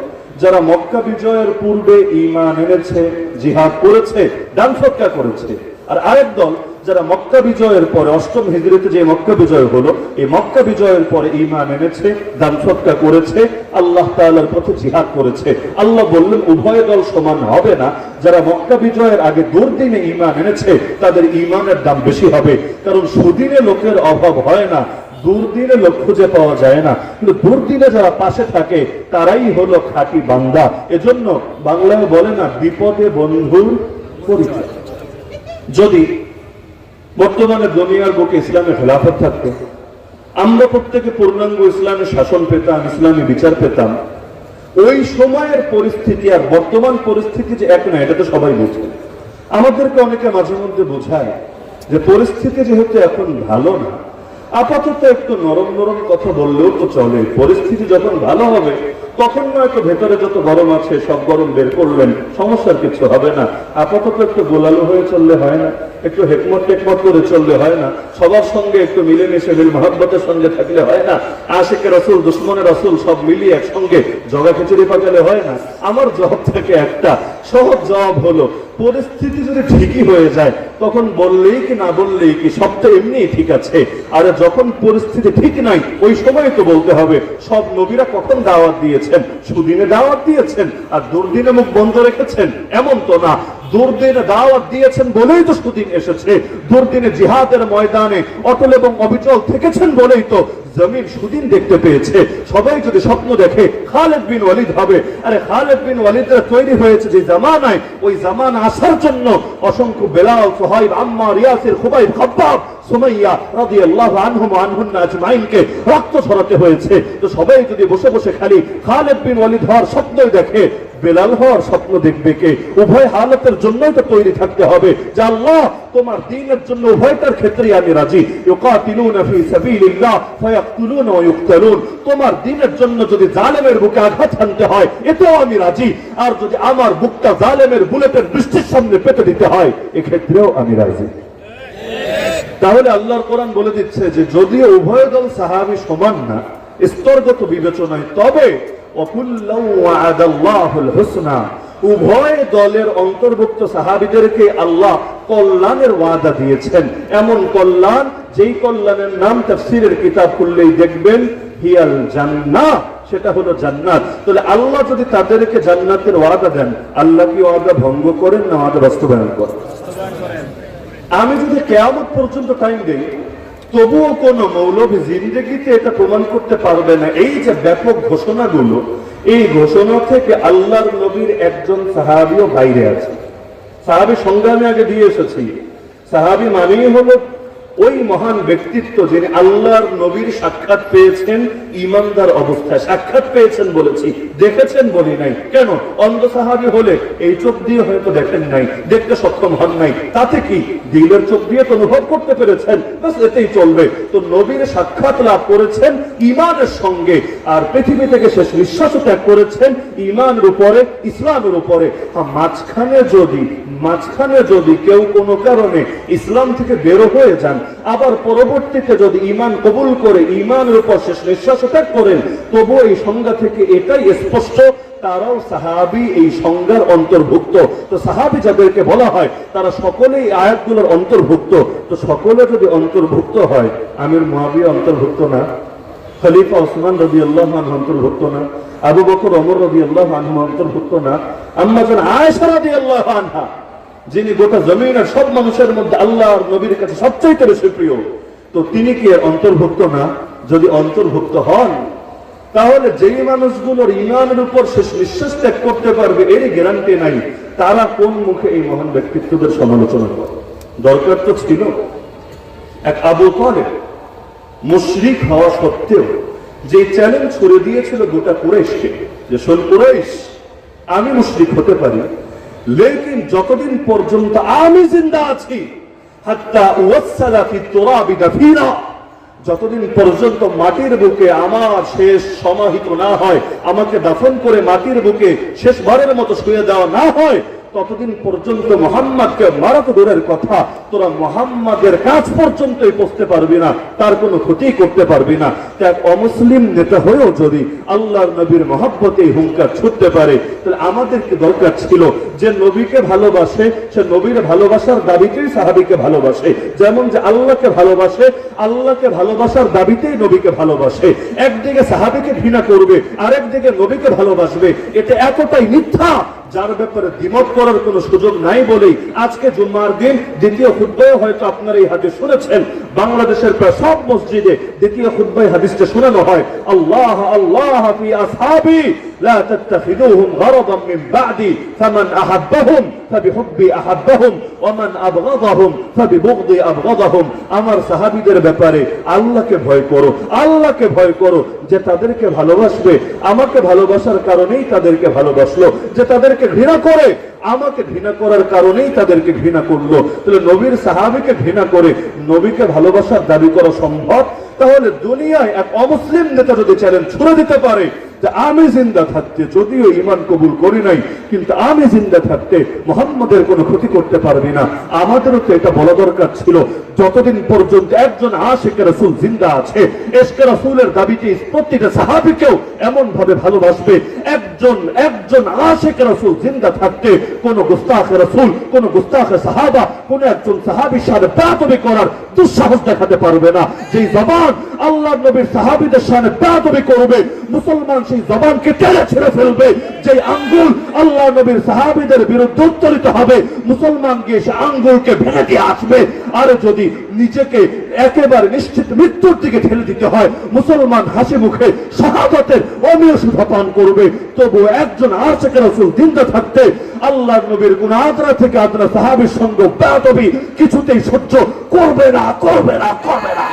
যারা মক্কা বিজয়ের পূর্বে ঈমান এনেছে, জিহাদ করেছে, দান সদকা করেছে, আর আরেক দল যারা মক্কা বিজয়ের পরে, অষ্টম হিজরিতে যে মক্কা বিজয় হলো, এই মক্কা বিজয়ের পরে ঈমান এনেছে, দান সদকা করেছে, আল্লাহ তাআলার পথে জিহাদ করেছে। আল্লাহ বললেন উভয় দল সমান হবে না। যারা মক্কা বিজয়ের আগে দুর্দিনে ঈমান এনেছে, তাদের ঈমানের দাম বেশি হবে, কারণ সুদিনে লোকের অভাব হয় না, দুর্দিনে লোক খুঁজে পাওয়া যায় না, কিন্তু দুর্দিনে যারা পাশে থাকে তারাই হলো খাঁটি বান্দা। এজন্য বাংলায় বলে না, বিপদে বন্ধুর পরিচয়। যদি বর্তমানে দুনিয়ার বুকে ইসলামের খেলাফত থাকতো, আমরা প্রত্যেকে পূর্ণাঙ্গ ইসলামের শাসন পেতাম, ইসলামী বিচার পেতাম, ওই সময়ের পরিস্থিতি আর বর্তমান পরিস্থিতি যে এক না, এটা তো সবাই বুঝে। আমাদেরকে অনেকে মাঝে মধ্যে বোঝায় যে পরিস্থিতি যেহেতু এখন ভালো না, আপাতত একটু নরম নরম কথা বললেও তো চলে, পরিস্থিতি যখন ভালো হবে তখন নয়তো ভেতরে যত গরম আছে সব গরম বের করলেন, সমস্যার কিছু হবে না। আপাতত একটু গোলালো হয়ে চললে হয় না, একটু হেকমত টেকমত করে চললে হয় না, সবার সঙ্গে একটু মিলেমিশে মিল মহব্বতের সঙ্গে থাকলে হয় না, আশিকে রাসূল দুশমনে রাসূল সব মিলিয়ে একসঙ্গে জগা খিচুড়ি পাকালে হয় না। আমার জবাব থেকে একটা সহজ জবাব হলো, পরিস্থিতি যদি ঠিকই হয়ে যায় তখন বললেই কি না বললেই কি, সব তো এমনি ঠিক আছে। আর যখন পরিস্থিতি ঠিক নাই, ওই সময় তো বলতে হবে। সব নবীরা কখন দাওয়াত দিয়েছেন? সুদিনে দাওয়াত দিয়েছেন, আর দুর্দিনে মুখ বন্ধ রেখেছেন এমন তো না। দুর্দিনে দাওয়াত দিয়েছেন বলেই তো সুদিন এসেছে, দুর্দিনে জিহাদের ময়দানে অটল এবং অবিচল থেকেছেন বলেই তো জমিন সুদিন দেখতে পেয়েছে। সবাই যদি স্বপ্ন দেখে খালিদ বিন ওয়ালিদ হবে, আরে খালিদ বিন ওয়ালিদরা তৈরি হয়েছে যে জামানায়, ওই জামানা আসার জন্য অসংখ্য বেলাল, সুহাইব, আম্মার, ইয়াসির, খুবাইব, খাব্বাব, সুমাইয়া রাদিয়াল্লাহু আনহুম ওয়া আনহুন্না আজমাইনকে রক্ত ঝরাতে হয়েছে। তো সবাই যদি বসে বসে খালি খালিদ বিন ওয়ালিদ হওয়ার স্বপ্নই দেখে, বেলাল হওয়ার স্বপ্ন দেখবে কে? উভয় হালতের জন্যই তো তৈরি থাকতে হবে যে আল্লাহ তোমার দ্বীনের জন্য উভয়টার ক্ষেত্রেই আমি রাজি। ইউকাতিলুনা ফি সাবিলিল্লাহ ফায়াকতুলুনা ওয়া ইউকতালুন। তোমার দ্বীনের জন্য যদি জালেমের বুকে আঘাত হানতে হয়, এতেও আমি রাজি। আর যদি আমার বুকটা জালেমের বুলেটের বৃষ্টির সামনে পেতে দিতে হয়, এক্ষেত্রেও আমি রাজি। তাহলে আল্লাহর কোরআন বলে দিচ্ছে যে যদিও উভয় দল সাহাবী সমান না স্তরগত বিবেচনায়, তবে উভয় দলের অন্তর্ভুক্ত সাহাবীদেরকে আল্লাহ কল্যাণের ওয়াদা দিয়েছেন। এমন কল্যাণ, যেই কল্যাণের নাম তাফসীরের কিতাব খুললেই দেখবেন হিয়াল জান্নাহ, সেটা হলো জান্নাত। তাহলে আল্লাহ যদি তাদেরকে জান্নাতের ওয়াদা দেন, আল্লাহ কি ওয়াদা ভঙ্গ করেন না ওয়াদা বাস্তবায়ন করেন? আমি যদি কিয়ামত পর্যন্ত টাইম দেই, তবুও কোন মৌলভী জিন্দেগিতে এটা প্রমাণ করতে পারবে না এই যে ব্যাপক ঘোষণাগুলো, এই ঘোষণা থেকে আল্লাহর নবীর একজন সাহাবীও বাইরে আছে। সাহাবী সংগ্রামে আগে দিয়ে এসেছি, সাহাবী মানেই হলো ওই মহান ব্যক্তিত্ব যিনি আল্লাহর নবীর সাক্ষাৎ পেয়েছেন ঈমানদার অবস্থায়। সাক্ষাৎ পেয়েছেন বলেছি, দেখেছেন বলি নাই। কেন? অন্ধ সাহাবী হলে এই চোখ দিয়ে হয়তো দেখেন নাই, দেখতে সক্ষম হন নাই, তাতে কি? দিলের চোখ দিয়ে তো অনুভব করতে পেরেছেন, বাস এতেই চলবে। তো নবীর সাক্ষাৎ লাভ করেছেন ঈমানের সঙ্গে, আর পৃথিবী থেকে শেষ নিঃশ্বাস ত্যাগ করেছেন ঈমানের উপরে, ইসলামের উপরে। মাঝখানে যদি কেউ কোনো কারণে ইসলাম থেকে বের হয়ে যান, আবার পরবর্তীতে যদি ঈমান কবুল করে ঈমানের উপর শেষ নিঃশ্বাস ত্যাগ করেন, তবুও এই সংজ্ঞা থেকে এটাই স্পষ্ট তারাও সাহাবী এই সংজ্ঞার অন্তর্ভুক্ত। তো সাহাবী যাদেরকে বলা হয় তারা সকলেই আয়াতগুলোর অন্তর্ভুক্ত। তো সকলে যদি অন্তর্ভুক্ত হয়, আমির মুয়াবিয়া অন্তর্ভুক্ত না, খলিফা ওসমান রাদিয়াল্লাহু আনহু অন্তর্ভুক্ত না, আবু বকর ওমর রাদিয়াল্লাহু আনহু অন্তর্ভুক্ত না, আম্মা জান আয়েশা রাদিয়াল্লাহু আনহা যিনি গোটা জমিনের সব মানুষের মধ্যে আল্লাহর নবীর কাছে সবচেয়ে বেশি প্রিয়, তো তিনি কি অন্তর্ভুক্ত না? যদি অন্তর্ভুক্ত হন, তাহলে যেই মানুষগুলোর ঈমানের উপর শেষ নিঃশ্বাস ত্যাগ করতে পারবে এর গ্যারান্টি নাই, তারা কোন মুখে এই মহান ব্যক্তিত্বদের সমালোচনা করে? দরকার তো ছিল। এক আবু তালেব মুশরিক হওয়া সত্ত্বেও যে চ্যালেঞ্জ ছুড়ে দিয়েছিল গোটা কুরাইশকে, যে শোন কুরাইশ, আমি মুশরিক হতে পারি, লেকিন যতদিন পর্যন্ত আমি জিন্দা আছি, হাত্তা ওয়াসসালা ফি তুরাবি দাফিনা, যতদিন পর্যন্ত মাটির বুকে আমার শেষ সমাহিত না হয়, আমাকে দাফন করে মাটির বুকে শেষবারের মতো শুয়ে দেওয়া না হয়, ততদিন পর্যন্ত মুহাম্মদকে মারা তো দূরের কথা, তোরা মুহাম্মদের কাছ পর্যন্তই পৌঁছতে পারবি না, তার কোনো ক্ষতি করতে পারবি না। এক অমুসলিম নেতা হয়েও যদি আল্লাহর নবীর মহব্বতে হুঙ্কার ছুটতে পারে, তাহলে আমাদেরকে দরকার ছিল যে নবীকে ভালোবাসে, সে নবীর ভালোবাসার দাবিতেই সাহাবীকে ভালোবাসে, যেমন যে আল্লাহকে ভালোবাসে, আল্লাহকে ভালোবাসার দাবিতেই নবীকে ভালোবাসে। একদিকে সাহাবীকে ঘৃণা করবে, আরেকদিকে নবীকে ভালোবাসবে, এটা এতটাই মিথ্যা যার ব্যাপারে দ্বিমত করার কোনো সুযোগ নাই বলেই আজকে জুম্মার দিন দ্বিতীয় খুতবায় হয়তো আপনারা এই হাদিস শুনেছেন, বাংলাদেশের প্রায় সব মসজিদে দ্বিতীয় খুতবায় হাদিসটা শোনানো হয়, আল্লাহ আল্লাহ ফি আসহাবি লা তাত্তাখিদুহুম গরাদাম মিন বাদি ফামান আহাব্বাহুম ফাবিহুব্বি আহাব্বাহুম ওয়া মান আবগাদাহুম ফাবিবুগদি আবগাদাহুম। আমার সাহাবীদের ব্যাপারে আল্লাহকে ভয় করো, আল্লাহকে ভয় করো, যে তাদেরকে ভালোবাসবে আমাকে ভালোবাসার কারণেই তাদেরকে ভালোবাসলো, যে তাদেরকে ঘৃণা করে আমাকে ঘৃণা করার কারণেই তাদেরকে ঘৃণা করলো। তাহলে নবীর সাহাবীকে ঘৃণা করে নবীকে ভালোবাসার দাবি করা সম্ভব? তাহলে দুনিয়ায় এক অমুসলিম নেতা যদি চ্যালেঞ্জ ছুড়ে দিতে পারে যে আমি জিন্দা থাকতে, যদিও ঈমান কবুল করি নাই, কিন্তু আমি জিন্দা থাকতে মুহাম্মদের কোনো ক্ষতি করতে পারবি না, আমাদেরও তো এটা বলা দরকার ছিল। যতদিন পর্যন্ত একজন আশিকে রাসূল জিন্দা আছে, ইশকে রাসূলের দাবিতে প্রত্যেকটা সাহাবীকেও এমন ভাবে ভালোবাসবে, একজন আশিকে রাসূল জিন্দা থাকতে কোন গুস্তাখে রাসূল, কোন গুস্তাখে সাহাবা, কোন একজন সাহাবীর সাথে বেয়াদবি করার দুঃসাহস দেখাতে পারবে না। যেই জবান আল্লাহর নবীর সাহাবীদের সাথে বেয়াদবি করবে, মুসলমান সেই জবানকে টেনে ছেড়ে ফেলবে। যেই আঙ্গুল আল্লাহর নবীর সাহাবীদের বিরুদ্ধে উত্তরিত হবে, মুসলমান গিয়ে সে আঙ্গুলকে ভেঙে দিয়ে আসবে। আর যদি নিজেকে একেবারে নিশ্চিত মৃত্যুর দিকে ঠেলে দিতে হয়, মুসলমান হাসি মুখে শাহাদাতের অমীয় সুধা পান করবে। তবু একজন আশিকে রাসূল জিন্দা থাকতে আল্লাহর নবীর কোন আদরা থেকে আদরা সাহাবীর সঙ্গে বেয়াদবি কিছুতেই সহ্য করবে না, করবে না, করবে না।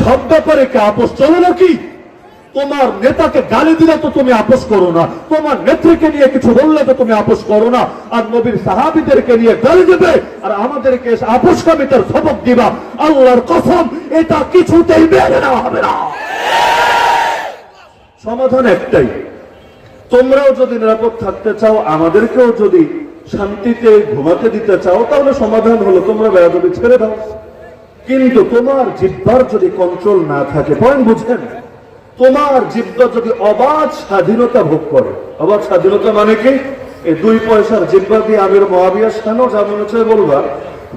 সব ব্যাপারে কে আপোষ চলে নাকি? তোমার নেতাকে গালি দিলে তো তুমি আপোষ করো না, তোমার নেত্রীকে নিয়ে কিছু বললে তো তুমি আপোষ করো না, আর নবীর সাহাবীদেরকে নিয়ে গালি দেবে আর আমাদেরকে আপোষকামিতার সবক দিবা, আল্লাহর কসম এটা কিছুতেই মেনে নেওয়া হবে না। সমাধান একটাই, তোমরাও যদি নিরাপদ থাকতে চাও, আমাদেরকেও যদি শান্তিতে ঘুমাতে দিতে চাও, তাহলে সমাধান হলো তোমরা বেয়াদবি ছেড়ে দাও। কিন্তু তোমার জিহ্বার যদি কন্ট্রোল না থাকে, পয়েন্ট বুঝেন, তোমার জিহ্বা যদি অবাধ স্বাধীনতা ভোগ করে, অবাধ স্বাধীনতা মানে কি? এই 2 পয়সার জিহ্বা দিয়ে আমির মুয়াবিয়া কেন যা মনে চায় বলবা,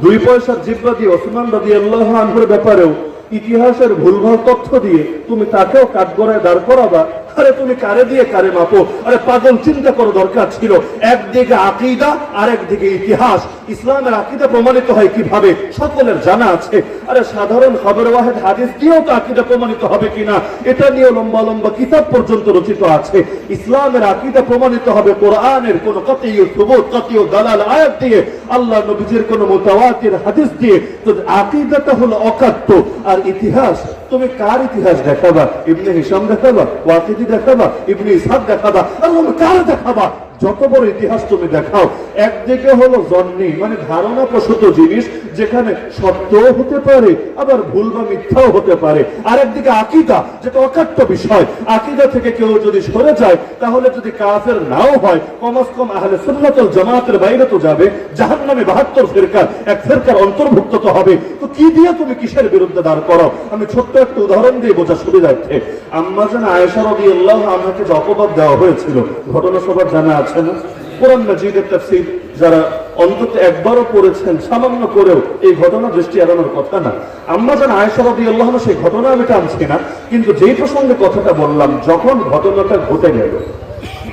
2 পয়সার জিহ্বা দিয়ে ওসমান রাদিয়াল্লাহু আনহুর ব্যাপারেও ইতিহাসের ভুলভাল তথ্য দিয়ে তুমি তাকেও কাঠগড়ায় দাঁড় করাবা। আরে তুমি কারে দিয়ে কারে মাপো? আরে পাগল, চিন্তা করো, দরকার ছিল একদিকে আকীদা আর একদিকে ইতিহাস। ইসলামের আকীদা প্রমাণিত হয় কিভাবে সকলের জানা আছে। আরে সাধারণ খবর ওয়াহিদ হাদিস দিয়েও তো আকীদা প্রমাণিত হবে কিনা এটা নিয়ে লম্বা লম্বা কিতাব পর্যন্ত রচিত আছে। ইসলামের আকীদা প্রমাণিত হবে কোরআনের কোন কতঈ সুবুত, কতঈ দালাল আয়াত দিয়ে, আল্লাহ নবীজির কোন মুতাওয়াতির হাদিস দিয়ে। তো আকীদাটা হলো অকাট্য। আর ইতিহাস, তুমি কার ইতিহাস দেখাবা? ইবনে হিশাম দেখাবা, ওয়াকিদি দেখাবা, ইবনে ইসহাক দেখাবা, আর তুমি কার দেখাবা? যত বড় ইতিহাস তুমি দেখাও, একদিকে হলো জন্নি মানে ধারণা প্রসূত জিনিস, যেখানে সত্যও হতে পারে আবার ভুল বা মিথ্যাও হতে পারে। আর একদিকে আকীদা, যেটা অকাট্য বিষয়। আকীদা থেকে কেউ যদি সরে যায়, তাহলে যদি কাফের নাও হয়, কমস কম আহলে সুন্নাত ওয়াল জামাতের বাইরে তো যাবে, জাহান্নামে 72 ফিরকার এক ফিরকার অন্তর্ভুক্ত তো হবে। তো কি দিয়ে তুমি কিসের বিরুদ্ধে দাঁড় করো? আমি ছোট্ট একটা উদাহরণ দিয়ে বোঝা সুবিধার্থে, আম্মা জান আয়েশা রাদিয়াল্লাহু আনহাকে যে অপবাদ দেওয়া হয়েছিল, ঘটনা সবার জানা আছে না? কোরআন মাজিদের তাফসীর যারা অন্তত একবারও পড়েছেন, সামান্য করেও এই ঘটনা দৃষ্টি এড়ানোর কথা না। আম্মা জান আয়েশা রাদিয়াল্লাহু আনহা সেই ঘটনা আমি টানছি না, কিন্তু যেই প্রসঙ্গে কথাটা বললাম, যখন ঘটনাটা ঘটে গেল,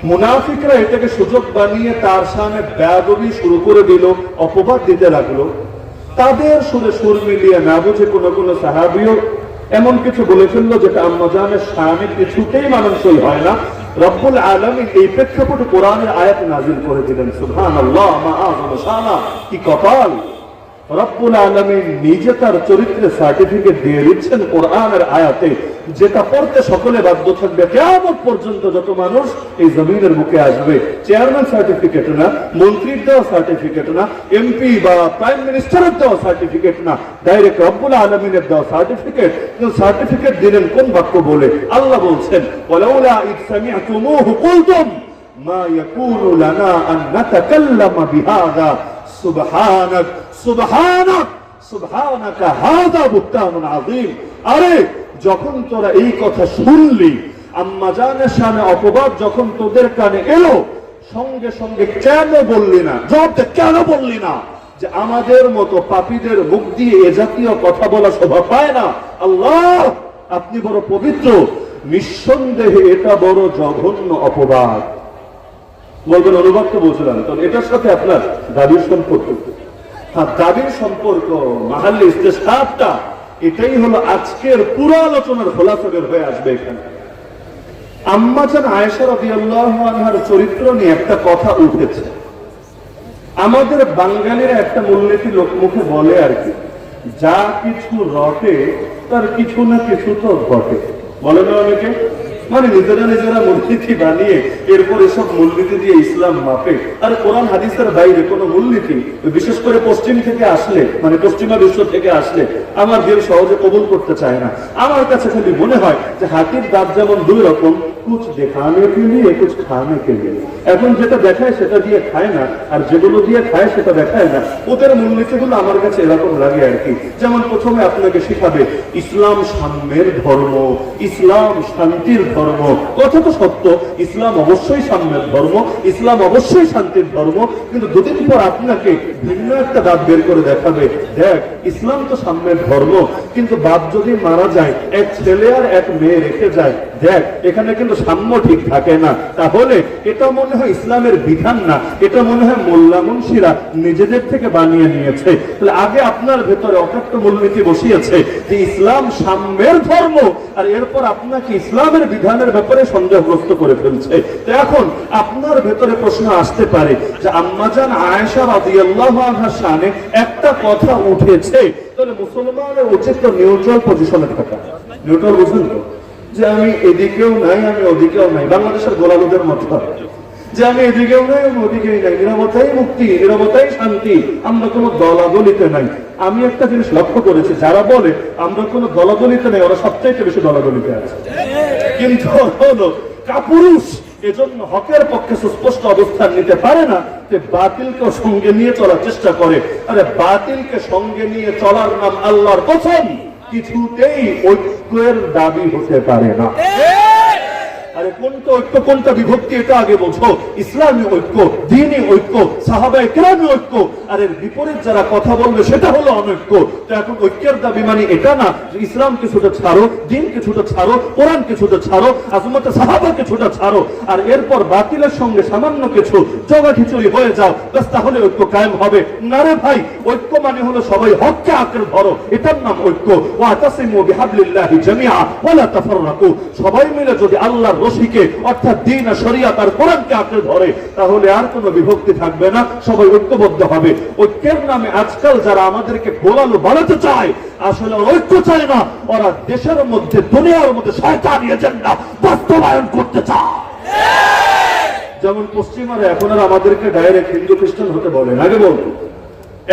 মুনাফিকরা এটাকে সুযোগ বানিয়ে তার সামনে বেয়াদবি শুরু করে দিল, অপবাদ দিতে লাগলো। তাদের সুরে সুর মিলিয়ে না বুঝে কোনো কোনো সাহাবীও এমন কিছু বলে ফেললো যেটা আম্মা জানের শানে কিছুতেই মানানসই হয় না। রব্বুল আলামিন এই প্রেক্ষাপটে কোরআনের আয়াত নাযিল করে দিলেন। সুবহানাল্লাহ, মা আযম শানা, কি কপাল! রব্বুল আলামিন নিজে তার চরিত্রে সার্টিফিকেট দিয়ে দিচ্ছেন কোরআনের আয়াতে, যেটা পড়তে সকলে বাধ্য থাকবে কিয়ামত পর্যন্ত। যত মানুষ এই জমিনের মুখে আসবে, চেয়ারম্যান সার্টিফিকেট না, মন্ত্রীর দেওয়া সার্টিফিকেট না, এমপি বা প্রাইম মিনিস্টারের দেওয়া সার্টিফিকেট না, ডাইরেক্ট রব্বুল আলামিনের দেওয়া সার্টিফিকেট। সার্টিফিকেট দিলেন কোন বাক্য বলে? আল্লাহ বলছেন, ওয়ালাউলা ইদ সামি'তুমুহু কুলতুম মা ইয়াকুনু লানা আন নাতাকাল্লামা বিহাযা সুবহানাক সুবহানাক সুবহানাকা হাযা বুহতানুন আযীম। আরে যখন তোরা এই কথা শুনলি, আম্মা জানের শানে অপবাদ যখন তোদের কানে এলো, সঙ্গে সঙ্গে কেন বললি না? জবাব দে, কেন বললি না যে আমাদের মতো পাপীদের মুখ দিয়ে এ জাতীয় কথা বলা শোভা পায় না? আল্লাহ, আপনি বড় পবিত্র, নিঃসন্দেহে এটা বড় জঘন্য অপবাদ। বলবেন অনুবাদ তো বুঝলাম, তবে এটার সাথে আপনার দাবির সম্পর্ক, দাবির সম্পর্ক, মাহাল্লি ইস্তেশফাটা, এটাই হলো আজকের পুরো আলোচনার খোলাসা বের হয়ে আসবে এখানে। আম্মা জান আয়েশা রাদিয়াল্লাহু আনহার চরিত্র নিয়ে একটা কথা উঠেছে। আমাদের বাঙালিরা একটা মূলনীতি লোকমুখে বলে আর কি, যা কিছু রটে তার কিছু না কিছু তো ঘটে, বলে না অনেকে? মানে নিজেরা নিজেরা মূলনীতি বানিয়ে এরপর এসব মূলনীতি দিয়ে ইসলাম মাপে। আর কোরআন হাদিসের বাইরে কোনো মূলনীতি, বিশেষ করে পশ্চিম থেকে আসলে, মানে পশ্চিমা বিশ্ব থেকে আসলে, আমার দিল সহজে কবুল করতে চায় না। আমার কাছে খালি মনে হয় যে হাতির দাঁত যেমন দুই রকম, কুছ দেখানে কে লিয়ে কুছ খানে কে লিয়ে। এখন যেটা দেখায় সেটা দিয়ে খায় না, আর যেগুলো দিয়ে খায় সেটা দেখায় না। ওদের মূলনীতিগুলো আমার কাছে এরকম লাগে আর কি। যেমন প্রথমে আপনাকে শিখাবে ইসলাম সাম্যের ধর্ম, ইসলাম শান্তির ধর্ম। কথা তো সত্য, ইসলাম অবশ্যই সাম্যের ধর্ম, ইসলাম অবশ্যই শান্তির ধর্ম, কিন্তু দুদিন পর আপনাকে ভিন্ন একটা দাঁত বের করে দেখাবে, দেখ ইসলাম তো সাম্যের ধর্ম, কিন্তু বাপ যদি মারা যায়, এক ছেলে আর এক মেয়ে রেখে যায়, দেখ এখানে কিন্তু সাম্য ঠিক থাকে না। তাহলে এটা মনে হয় ইসলামের বিধান না, এটা মনে হয় মোল্লা মুন্সিরা নিজেদের থেকে বানিয়ে নিয়েছে। তাহলে আগে আপনার ভেতরে অকাট্য মূলনীতি বসিয়েছে যে ইসলাম সাম্যের ধর্ম, আর এরপর আপনাকে ইসলামের বিধানের ব্যাপারে সন্দেহগ্রস্ত করে ফেলছে। তো এখন আপনার ভেতরে প্রশ্ন আসতে পারে যে আম্মা জান আয়েশা রাদিয়াল্লাহু আনহার শানে একটা কথা উঠেছে, তাহলে মুসলমানের উচিত তো নিউট্রাল পজিশনে থাকা। নিউট্রাল বুঝুন তো, যে আমি এদিকেও নাই আমি ওদিকেও নাই, বাংলাদেশের গোলালুদের মতো, যে আমি এদিকেও নাই আমি ওদিকেই নাই, নিরবতাই মুক্তি, নিরবতাই শান্তি, আমরা কোনো দলাদলিতে নাই। আমি একটা জিনিস লক্ষ্য করেছি, যারা বলে আমরা কোনো দলাদলিতে নেই, ওরা সবচাইতে বেশি দলাদলিতে আছে। কিন্তু হলো কাপুরুষ, এজন্য হকের পক্ষে সুস্পষ্ট অবস্থান নিতে পারে না, যে বাতিলকে সঙ্গে নিয়ে চলার চেষ্টা করে। আরে বাতিলকে সঙ্গে নিয়ে চলার নাম আল্লাহর কসম কিছুতেই ঐক্যের দাবি হতে পারে না। আরে কোনটা ঐক্য কোনটা বিভক্তি এটা আগে বোঝো। ইসলামী ঐক্য, দ্বীনি ঐক্য, সাহাবায়ে কেরামের ঐক্য, আর এর বিপরীত যারা কথা বলবে সেটা হলো অনৈক্য। তো এখন ঐক্যের দাবি মানে এটা না যে ইসলাম কিছুটা ছাড়ো, দ্বীন কিছুটা ছাড়ো, কোরআন কিছুটা ছাড়ো, আজমতে সাহাবা কিছুটা ছাড়ো, আর এরপর বাতিলের সঙ্গে সামান্য কিছু জগাখিচুড়ি হয়ে যাও, ব্যাস তাহলে ঐক্য কায়েম হবে না। রে ভাই, ঐক্য মানে হলো সবাই হককে আঁকড়ে ধরো, এটার নাম ঐক্য। ওয়াতাসিমু বিহাবলিল্লাহি জামিআ ওয়ালা তাফাররাকু, সবাই মিলে যদি আল্লাহর রশিকে অর্থাৎ দ্বীন আর শরিয়ত আর কোরআনকে আঁকড়ে ধরে, তাহলে আর কোনো বিভক্তি থাকবে না, সবাই ঐক্যবদ্ধ হবে। ঐক্যের নামে আজকাল যারা আমাদেরকে গোলালু বানাতে চায়, আসলে ঐক্য চায় না, ওরা দেশের মধ্যে দুনিয়ার মধ্যে শয়তানি এজেন্ডা বাস্তবায়ন করতে চায়। যেমন পশ্চিমারা এখন আর আমাদেরকে ডাইরেক্ট হিন্দু খ্রিস্টান হতে বলেন, আগে বলতো।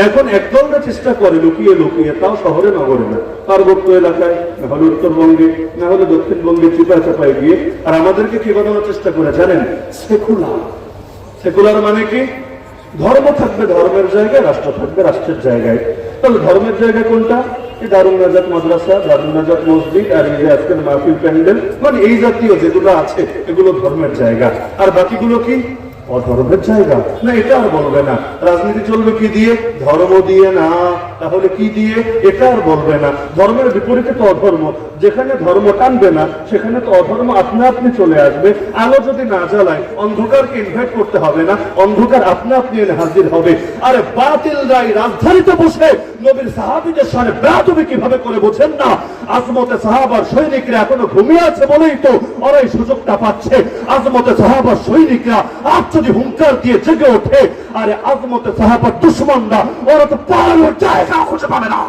এখন একদলটা চেষ্টা করে লুকিয়ে লুকিয়ে, তাও শহরে নগরে না, পার্বত্য এলাকায়, না হলে উত্তরবঙ্গে, না হলে দক্ষিণবঙ্গে চিপায় চাপায় গিয়ে। আর আমাদেরকে কি বানানোর চেষ্টা করে জানেন? সেকুলার। সেকুলার মানে কি? ধর্ম থাকবে ধর্মের জায়গায়, রাষ্ট্র থাকবে রাষ্ট্রের জায়গায়। তাহলে ধর্মের জায়গা কোনটা? এই দারুন নাজাত মাদ্রাসা, দারুন নাজাত মসজিদ, আর এই যে আজকের মাহফিল প্যান্ডেল, মানে এই জাতীয় যেগুলো আছে এগুলো ধর্মের জায়গা। আর বাকিগুলো কি? অধর্মের জায়গা। না, এটা আর বলবে না। রাজনীতি চলবে কি দিয়ে? ধর্ম দিয়ে না। তাহলে কি দিয়ে? এটা আর বলবে না। ধর্মের বিপরীতে তো অধর্ম। যেখানে ধর্ম টানবে না সেখানে তো অধর্ম আপনা আপনি চলে আসবে। আলো যদি না জ্বালায় অন্ধকারকে ইনভাইট করতে হবে না, অন্ধকার আপনা আপনি এনে হাজির হবে। আরে বাতিলরাই রাজধানীতে বসে নবীর সাহাবীদের সামনে বেয়াদবি কিভাবে করে বোঝেন না? আজমতে সাহাবার সৈনিকরা এখনো ঘুমিয়ে আছে বলেই তো ওরা এই সুযোগটা পাচ্ছে। আজমতে সাহাবার সৈনিকরা আজ যদি হুঙ্কার দিয়ে জেগে ওঠে, আরে আজমতে সাহাবার দুশমনরা ওরা তো পালানোর জায়গা খুঁজে পাবে না।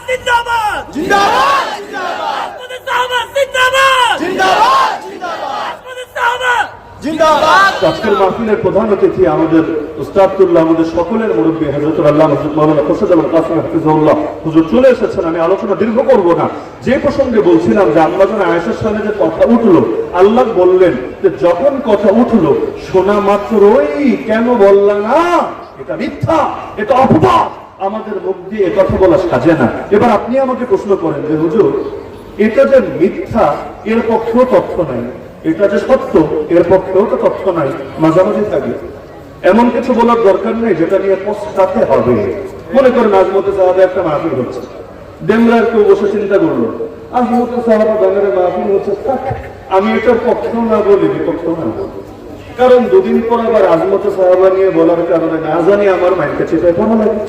জিন্দাবাদ জিন্দাবাদ জিন্দাবাদ জিন্দাবাদ জিন্দাবাদ জিন্দাবাদ জিন্দাবাদ। আজকের মাহফিলের প্রধান অতিথি আমাদের উস্তাদুল্লাহ, আমাদের সকলের মুরব্বী হযরত আল্লাহ হযরত মাওলানা খোরশেদ আহমদ কাসেম হাফিজাহুল্লাহ হুজুর চলে এসেছেন। আমি আলোচনা দীর্ঘ করব না। যে প্রসঙ্গে বলছিলাম যে আম্মা জান আয়েশার সামনে যে কথা উঠলো, আল্লাহ বললেন যে যখন কথা উঠলো শোনা মাত্রই কেন বললা না? এটা মিথ্যা, এটা অপবাদ। আমাদের মুখ দিয়ে এ কথা বলা সাজে না। এবার আপনি আমাকে প্রশ্ন করেন যে হুজুর, এটা যে মিথ্যা এর পক্ষেও তথ্য নাই, এটা যে সত্য এর পক্ষেও তো তথ্য নাই, মাঝামাঝি থাকে। এমন কিছু বলার দরকার নেই যেটা নিয়ে পস্তাতে হবে। মনে করেন আজমতে সাহাবা একটা মাহফিল হচ্ছে, ডেমরার কেউ বসে চিন্তা করলো আজমতে সাহাবা ডেমরার মাহফিল হচ্ছে, আমি এটার পক্ষেও না বলি বিপক্ষেও না বলি। কারণ দুদিন পর আবার আজমতে সাহাবা নিয়ে বলার কারণে না জানি আমার মাইন্ডটা চেপে পড়া লাগে।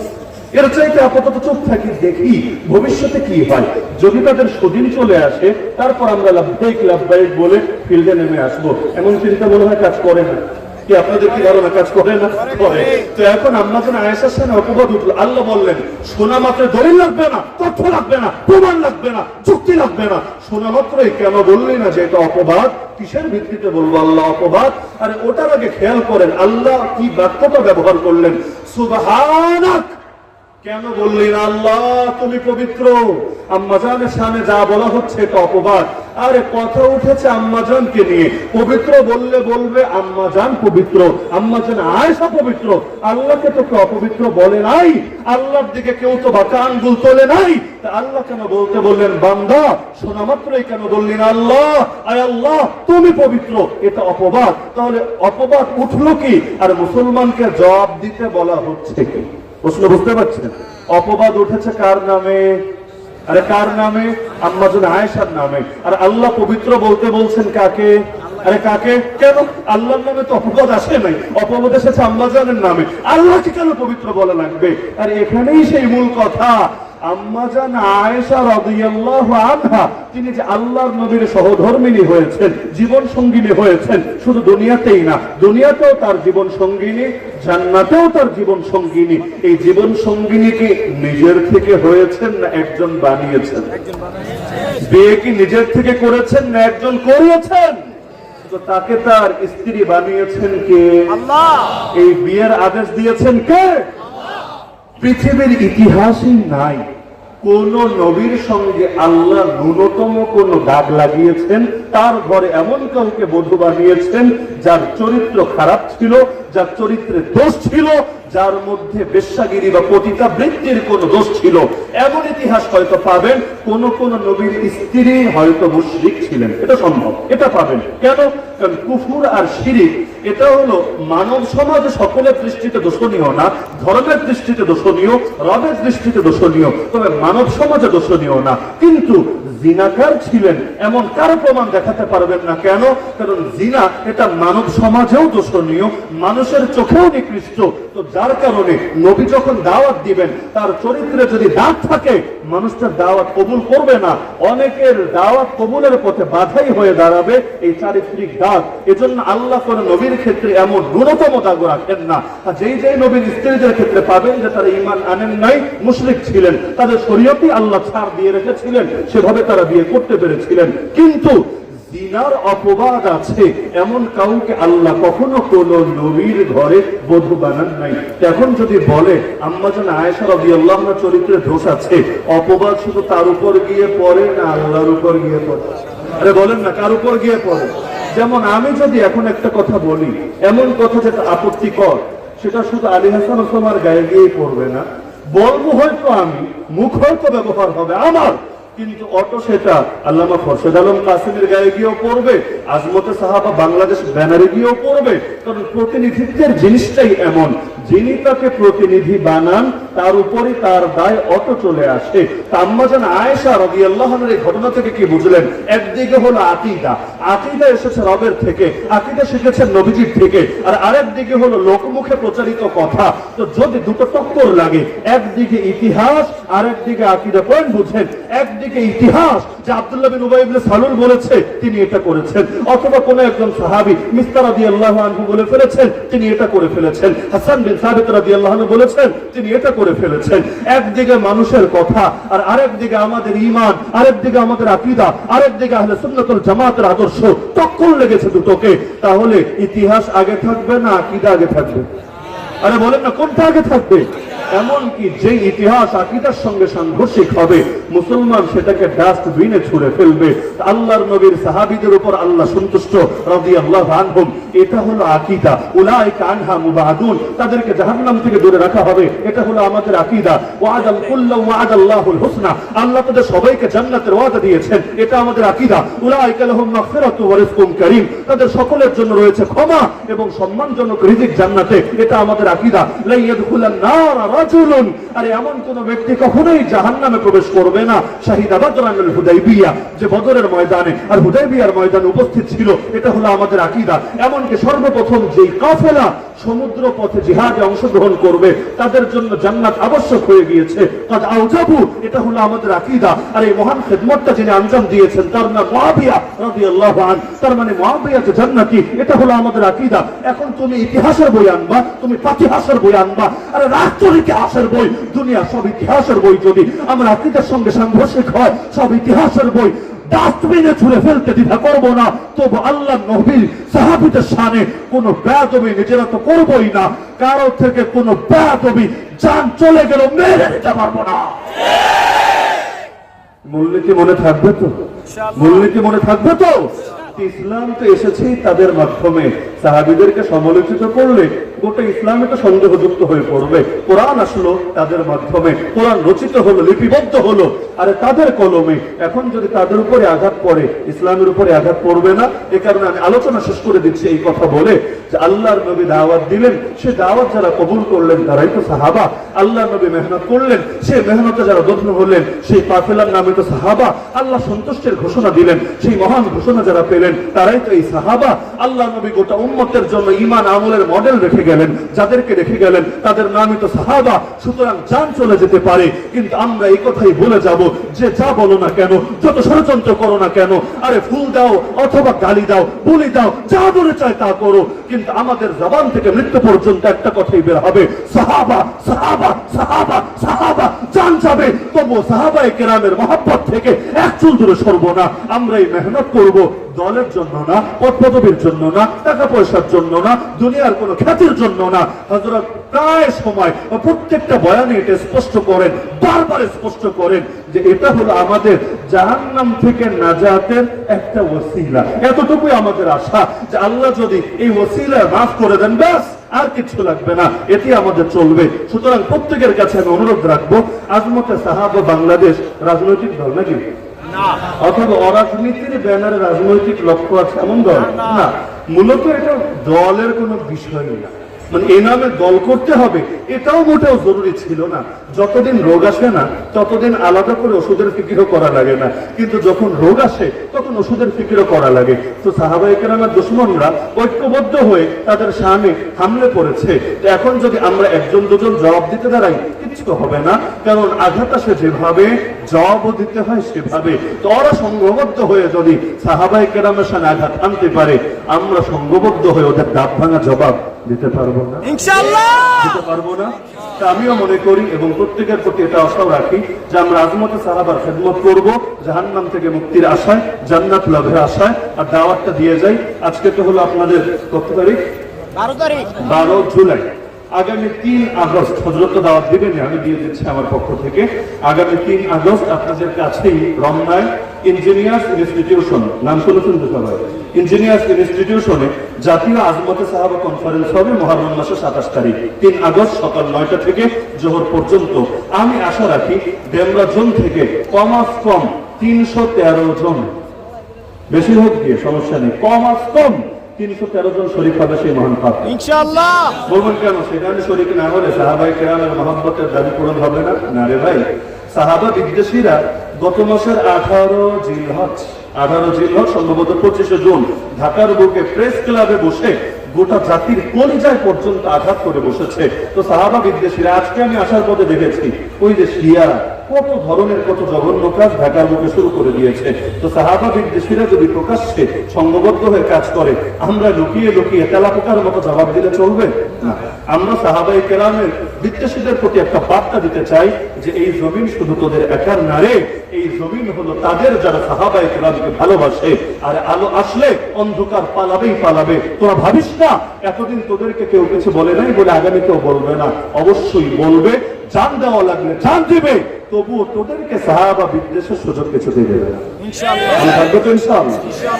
এর চাইতে আপাতত চুপ থাকি, দেখি ভবিষ্যতে কি হয়। যদি তাদের সদিন চলে আসে তারপর আমরা লাভবাহিক বলে ফিল্ডে নেমে আসবো, এমন চিন্তা মনে হয় কাজ করে না। কি আপনাদের কি ধারণা কাজ করে না? করে। তো এখন আম্মা জান আয়েশার সামনে অপবাদ উঠলো। আল্লাহ বললেন শোনা মাত্র দলিল লাগবে না, তথ্য লাগবে না, প্রমাণ লাগবে না, যুক্তি লাগবে না, শোনা মাত্রই কেন বললি না যে এটা অপবাদ? কিসের ভিত্তিতে বলবো আল্লাহ অপবাদ? আরে ওটার আগে খেয়াল করেন আল্লাহ কি বাক্যটা ব্যবহার করলেন, সুবহানাক। কেন বললেন আল্লাহ তুমি পবিত্র? আম্মাজানের সামনে যা বলা হচ্ছে এটা অপবাদ। আরে কথা উঠেছে আম্মাজানকে নিয়ে, পবিত্র বললে বলবে আম্মাজান পবিত্র, আম্মাজান আয়েশা পবিত্র। আল্লাহকে তো কেউ অপবিত্র বলে নাই, আল্লাহর দিকে কেউ তো বাঁকা আঙ্গুল তোলে নাই। তা আল্লাহ কেন বলতে বললেন বান্দা? শোনা মাত্রই কেন বললেন আল্লাহ আয় আল্লাহ তুমি পবিত্র? এটা অপবাদ। তাহলে অপবাদ উঠলো কি? আর মুসলমানকে জবাব দিতে বলা হচ্ছে কি? প্রশ্ন বুঝতে পারছেন? অপবাদ উঠেছে কার নামে? আরে কার নামে? আম্মা জান আয়েশার নামে। আর আল্লাহ পবিত্র বলতে বলছেন কাকে? আরে কাকে? কেন? আল্লাহর নামে তো অপবাদ আসে নাই, অপবাদ এসেছে আম্মা জানের নামে। আল্লাহকে কেন পবিত্র বলা লাগবে? আর এখানেই সেই মূল কথা। আম্মা জান আয়েশা রাদিয়াল্লাহু আনহা তিনি যে আল্লাহর নবীর সহধর্মিণী হয়েছেন, জীবন সঙ্গিনী হয়েছেন, শুধু দুনিয়াতেই না, দুনিয়াতেও তার জীবন সঙ্গিনী, জান্নাতেও তার জীবন সঙ্গিনী। এই জীবন সঙ্গিনী কি নিজের থেকে হয়েছেন না একজন বানিয়েছেন? বিয়ে কি নিজের থেকে করেছেন না একজন করিয়েছেন? তো তাকে তার স্ত্রী বানিয়েছেন কে? আল্লাহ। এই বিয়ের আদেশ দিয়েছেন কে? পৃথিবীর ইতিহাসই নাই কোন নবীর সঙ্গে আল্লাহ ন্যূনতম কোন দাগ লাগিয়েছেন, তার ঘরে এমন কাউকে বধূ বানিয়েছেন যার চরিত্র খারাপ ছিল, যার চরিত্রে দোষ ছিল, যার মধ্যে বেশ্যাগিরি বা পতিতা বৃত্তির কোন দোষ ছিল। এমন ইতিহাস হয়তো পাবেন কোন কোন নবীর স্ত্রী হয়তো মুশরিক ছিলেন, এটা সম্ভব, এটা পাবেন। কেন? কারণ কুফর আর শিরিক এটা হলো মানব সমাজে সকলের দৃষ্টিতে দোষণীয় না, ধর্মের দৃষ্টিতে দোষণীয়, রবের দৃষ্টিতে দোষণীয়, তবে মানব সমাজে দোষণীয় না। কিন্তু জিনাকার ছিলেন এমন কারো প্রমাণ দেখাতে পারবেন না। কেন? কারণ জিনা এটা মানব সমাজেও দোষণীয়, মানুষের চোখেও নিকৃষ্ট। তো যার কারণে নবী যখন দাওয়াত দিবেন তার চরিত্রে যদি দাগ থাকে মানুষটার দাওয়াত কবুল করবে না। অনেকের দাওয়াত কবুলের পথে বাধাই হয়ে দাঁড়াবে এই চারিত্রিক দাগ। এজন্য আল্লাহ কোন নবীর ক্ষেত্রে এমন ন্যূনতম দাগ রাখেন না। আর যেই যেই নবীর স্ত্রীদের ক্ষেত্রে পাবেন যে তারা ঈমান আনেন নাই, মুশরিক ছিলেন, তাদের শরীয়তই আল্লাহ ছাড় দিয়ে রেখেছিলেন, সেভাবে তারা বিয়ে করতে পেরেছিলেন। কিন্তু জিনার অপবাদ আছে এমন কাউকে আল্লাহ কখনো কোন নবীর ঘরে বধূ বানান নাই। এখন যদি বলে আম্মাজান আয়েশা রাদিয়াল্লাহু আনহার চরিত্রে দোষ আছে, অপবাদ শুধু তার উপর গিয়ে পড়ে না আল্লাহর উপর গিয়ে পড়ে? আরে বলেন না, কার উপর গিয়ে পড়ে? যেমন আমি যদি এখন একটা কথা বলি, এমন কথা যেটা আপত্তিকর, সেটা শুধু আলী হাসান ওসমার গায়ে গিয়েই পড়বে না, বলবো হয়তো আমি, মুখ হয়তো ব্যবহার হবে আমার, কিন্তু অটো সেটা আল্লামা খোরশেদ আলম কাসিমের গায়ে গিয়েও পড়বে, আজমতে সাহাবা বাংলাদেশ ব্যানারে গিয়েও পড়বে। কারণ প্রতিনিধিত্বের জিনিসটাই এমন, যিনি তাকে প্রতিনিধি বানান তার উপরে তার দায় অটো চলে আসে। আম্মাজান আয়েশা রাদিয়াল্লাহু আনহার এই ঘটনা থেকে কি বুঝলেন? একদিকে হলো আকিদা, আকিদা এসেছে রবের থেকে, আকিদা শিখেছেন নবীজির থেকে, আর আরেকদিকে হলো লোকমুখে প্রচারিত কথা। তো যদি দুটো টক্কর লাগে, একদিকে ইতিহাস আর একদিকে আকিদা, পয়েন্ট বুঝেন? একদিকে ইতিহাস যে আব্দুল্লাহ বিন উবাই ইবনে সালুল বলেছে তিনি এটা করেছেন, অথবা কোন একজন সাহাবী মিসকার রাদিয়াল্লাহু আনহু বলে ফেলেছেন তিনি এটা করে ফেলেছেন, হাসান বিন সাবিত রাদিয়াল্লাহু আনহু বলেছেন তিনি এটা করে ফেলেছেন। একদিকে মানুষের কথা আর আরেকদিকে আমাদের ঈমান, আরেকদিকে আমাদের আকীদা, আরেকদিকে আহলে সুন্নাত ওয়াল জামাতের আদর্শ, টক্কর লেগেছে দুটোকে। তাহলে ইতিহাস আগে থাকবে না আকীদা আগে থাকবে? আরে বলেন না, কোনটা আগে থাকবে? এমনকি যে ইতিহাস আকীদার সঙ্গে সাংঘর্ষিক হবে, মুসলমান সেটাকে ডাস্টবিনে ছুঁড়ে ফেলবে। আল্লাহর নবীর সাহাবীদের উপর আল্লাহ সন্তুষ্ট রাদিয়াল্লাহু আনহুম, এটা হলো আকীদা। উলাইকা আনহা মুবাদুন, তাদেরকে জাহান্নাম থেকে দূরে রাখা হবে, এটা হলো আমাদের আকীদা। ওয়াদাল কুল্লু ওয়াদাল্লাহুল হুসনা, আল্লাহ তাদের সবাইকে জান্নাতের ওয়াদা দিয়েছেন, এটা আমাদের আকীদা। উলাইকা লাহুম মাগফিরাতু ওয়া রিজকুন কারীম, তাদের সকলের জন্য রয়েছে ক্ষমা এবং সম্মানজনক রিজিক জান্নাতে, এটা আমাদের আকীদা। লা ইয়াদখুলান নার রাজুলুন, আরে এমন কোন ব্যক্তি কখনোই জাহান্নামে প্রবেশ করবে না শাহিদা বদরানুল হুদাইবিয়া, যে বদরের ময়দানে আর হুদাইবিয়ার ময়দানে উপস্থিত ছিল, এটা হলো আমাদের আকীদা। এমনকি সর্বপ্রথম যেই কাফেলা সমুদ্র পথে জিহাদে অংশগ্রহণ করবে তাদের জন্য জান্নাত আবশ্যক হয়ে গিয়েছে, কাদ আউজাবু, এটা হলো আমাদের আকীদা। আর এই মহান খেদমতটা যিনি আঞ্জাম দিয়েছেন তার নাম মুআবিয়া রাদিয়াল্লাহু আনহু, তার মানে মুআবিয়া যে জান্নাতি, এটা হলো আমাদের আকীদা। এখন তুমি ইতিহাসের বই আনবা, তুমি পাতিহাসের বই আনবা, আরে রাষ্ট্র ইতিহাসের বই, দুনিয়া সব ইতিহাসের বই যদি আমার আকীদার সঙ্গে সাংঘর্ষিক হয়, সব ইতিহাসের বই ডাস্টবিনে ছুঁড়ে ফেলতে দ্বিধা করবো না। তবু আল্লাহ নবীর সাহাবীদের শানে কোন বেয়াদবি নিজেরা তো করবোই না, কারো থেকে কোন বেয়াদবি জান চলে গেল মেরে নিতে পারবো না। মূলনীতি মনে থাকবে তো? মূলনীতি মনে থাকবে তো? ইসলাম তো এসেছেই তাদের মাধ্যমে, সাহাবীদেরকে সমালোচিত করলে গোটা ইসলামে তো সন্দেহযুক্ত হয়ে পড়বে। কোরআন আসলো তাদের মাধ্যমে, কোরআন রচিত হলো, লিপিবদ্ধ হলো, আরে তাদের কলমে। এখন যদি তাদের উপরে আঘাত পড়ে, ইসলামের উপরে আঘাত পড়বে না। এ কারণে আমি আলোচনা শেষ করে দিচ্ছি এই কথা বলে যে আল্লাহর নবী দাওয়াত দিলেন, সে দাওয়াত যারা কবুল করলেন তারাই তো সাহাবা। আল্লাহর নবী মেহনত করলেন, সেই মেহনতে যারা দগ্ধ হলেন সেই কাফেলার নামে তো সাহাবা। আল্লাহ সন্তুষ্টের ঘোষণা দিলেন, সেই মহান ঘোষণা যারা পেলেন তারাই তো এই সাহাবা। আল্লাহ নবী গোটা উম্মতের জন্য ঈমান আমলের মডেল রেখে গেলেন, যাদেরকে রেখে গেলেন তাদের নামই তো সাহাবা। সুতরাং জান চলে যেতে পারে, কিন্তু আমরা এই কথাই বলে যাব যে যা বলো না কেন, যত ষড়যন্ত্র করো না কেন, আরে ফুল দাও অথবা গালি দাও, বলি দাও, যা বলে চায় তা করো, কিন্তু আমাদের জবান থেকে মৃত্যু পর্যন্ত একটা কথাই বের হবে, সাহাবা সাহাবা সাহাবা সাহাবা। জান যাবে তবু সাহাবায়ে কেরামের মহব্বত থেকে এক চুল দূরে সরবো না। আমরা এই মেহনত করব দলের জন্য না, পদ পদবীর জন্য না, টাকা পয়সার জন্য না, দুনিয়ার কোনো খ্যাতির জন্য না। হযরত প্রায় সময় প্রত্যেকটা বয়ানে এটা স্পষ্ট করেন, বারবার স্পষ্ট করেন যে এটা হলো আমাদের জাহান্নাম থেকে নাজাতের একটা ওসিলা। এতটুকুই আমাদের আশা যে আল্লাহ যদি এই ওসিলা মাফ করে দেন, ব্যাস আর কিছু লাগবে না, এটি আমাদের চলবে। সুতরাং প্রত্যেকের কাছে আমি অনুরোধ রাখবো, আজমতে সাহাবা বাংলাদেশ রাজনৈতিক দল নাকি? অথবা অরাজনীতির ব্যানারে রাজনৈতিক লক্ষ্য আছে এমন দল না। মূলত এটা দলের কোনো বিষয় না, মানে এই নামে দল করতে হবে এটাও মোটেও জরুরি ছিল না। যতদিন রোগ আসে না ততদিন আলাদা করে ওষুধের ফিকিরও করা লাগে না, কিন্তু যখন রোগ আসে তখন ওষুধের ফিকিরও করা লাগে। তো সাহাবায়ে কেরামের দুশমনরা ঐক্যবদ্ধ হয়ে তাদের সামনে হামলে পড়েছে। এখন যদি আমরা একজন দুজন জবাব দিতে দাঁড়াই কিচ্ছু হবে না, কারণ আঘাত আসে যেভাবে, জবাবও দিতে হয় সেভাবে। তো ওরা সংঘবদ্ধ হয়ে যদি সাহাবায়ে কেরামের সামনে আঘাত আনতে পারে, আমরা সংঘবদ্ধ হয়ে ওদের দাঁত ভাঙা জবাব দিতে পারবো না, ইনশাআল্লাহ দিতে পারবো না। তা আমিও মনে করি এবং প্রত্যেকের প্রতি এটা আশাও রাখি যে আমরা আজমতে সাহাবার খেদমত করব, জাহান্নাম থেকে মুক্তির আশায়, জান্নাত লাভের আশায়, আর দাওয়াতটা দিয়ে যাই। আজকে তো হলো আপনাদের কত তারিখ? 12 জুলাই। আগামী 3 আগস্ট হযরত দাওয়াত দিবেন, আমি দিয়ে দিচ্ছি আমার পক্ষ থেকে। আগামী 3 আগস্ট আপনাদের কাছেই রমনায় ইঞ্জিনিয়ার্স ইনস্টিটিউশন, নাম শুনেছেন তো সবাই? ইঞ্জিনিয়ার্স ইনস্টিটিউশনে জাতীয় আজমতে সাহাবা কনফারেন্স হবে মুহররম মাসের 27 তারিখ, 3 আগস্ট সকাল 9টা থেকে জোহর পর্যন্ত। আমি আশা রাখি ডেমরা জোন থেকে কমাস কম 313 জন, বেশি হোক দিয়ে সমস্যা নেই, কমাস কম 313 জন শরীক হবে সেই মহান পাক ইনশাআল্লাহ। বলবেন কেন সেখানে শরীক না হলে সাহাবায়ে কেরামের মহব্বতের দাবি পূরণ হবে না? না রে ভাই, সাহাবা বিদ্বেষীরা গত মাসের 18 জিলহজ সম্ভবত 25 জুন ঢাকার বুকে প্রেস ক্লাবে বসে গোটা জাতির কলিজায় পর্যন্ত আঘাত করে বসেছে। তো সাহাবা বিদ্বেষীরা আজকে আমি আসার পথে দেখেছি ওই যে শিয়ারা কত ধরনের কত জঘন্য কাজ ঢাকার মুখে শুরু করে দিয়েছে। তো সাহাবা বিদ্বেষীরা যদি প্রকাশ্যে সংঘবদ্ধ হয়ে কাজ করে, আমরা লুকিয়ে লুকিয়ে তেলাপোকার মতো জবাব দিলে চলবে না। আমরা সাহাবায়ে কেরামের বিদ্বেষীদের প্রতি একটা বার্তা দিতে চাই যে এই জমিন শুধু তোদের একার না রে, এই জমিন হলো তাদের যারা সাহাবায়ে কেরামকে ভালোবাসে। আর আলো আসলে অন্ধকার পালাবেই পালাবে। তোরা ভাবিস না এতদিন তোদেরকে কেউ কিছু বলে নাই বলে আগামী কেউ বলবে না, অবশ্যই বলবে। জান দেওয়া লাগলে জান দিবে, তবুও তোদেরকে সাহাবা বিদ্বেষের সুযোগ কিছু দেবে না।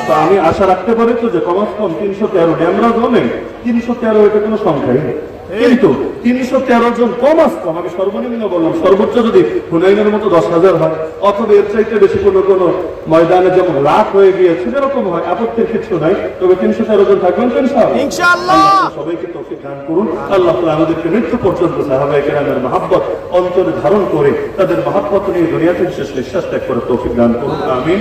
তো আমি আশা রাখতে পারি তো যে কমাস কম 313 ডেমরা জমে 313 এটা কোনো সংখ্যাই নেই, কিন্তু 313 জন কমাস কম, আমি সর্বনিম্ন বললাম, সর্বোচ্চ যদি হুনাইনের মতো 10,000 হয় অথবা এর চাইতে বেশি কোনো ময়দানে যেমন লাখ হয়ে গিয়েছে এরকম হয়, আপত্তির কিছু নাই। তবে 313 জন থাকবেন তো ইনশাআল্লাহ। সবাইকে তৌফিক দান করুন। আল্লাহ তাআলা আমাদেরকে মৃত্যু পর্যন্ত সাহাবায়ে কেরামের মহব্বত অন্তরে ধারণ করে তাদের মহব্বত নিয়ে দুনিয়া থেকে শেষ নিঃশ্বাস ত্যাগ করে তৌফিক দান করুন। আমিন।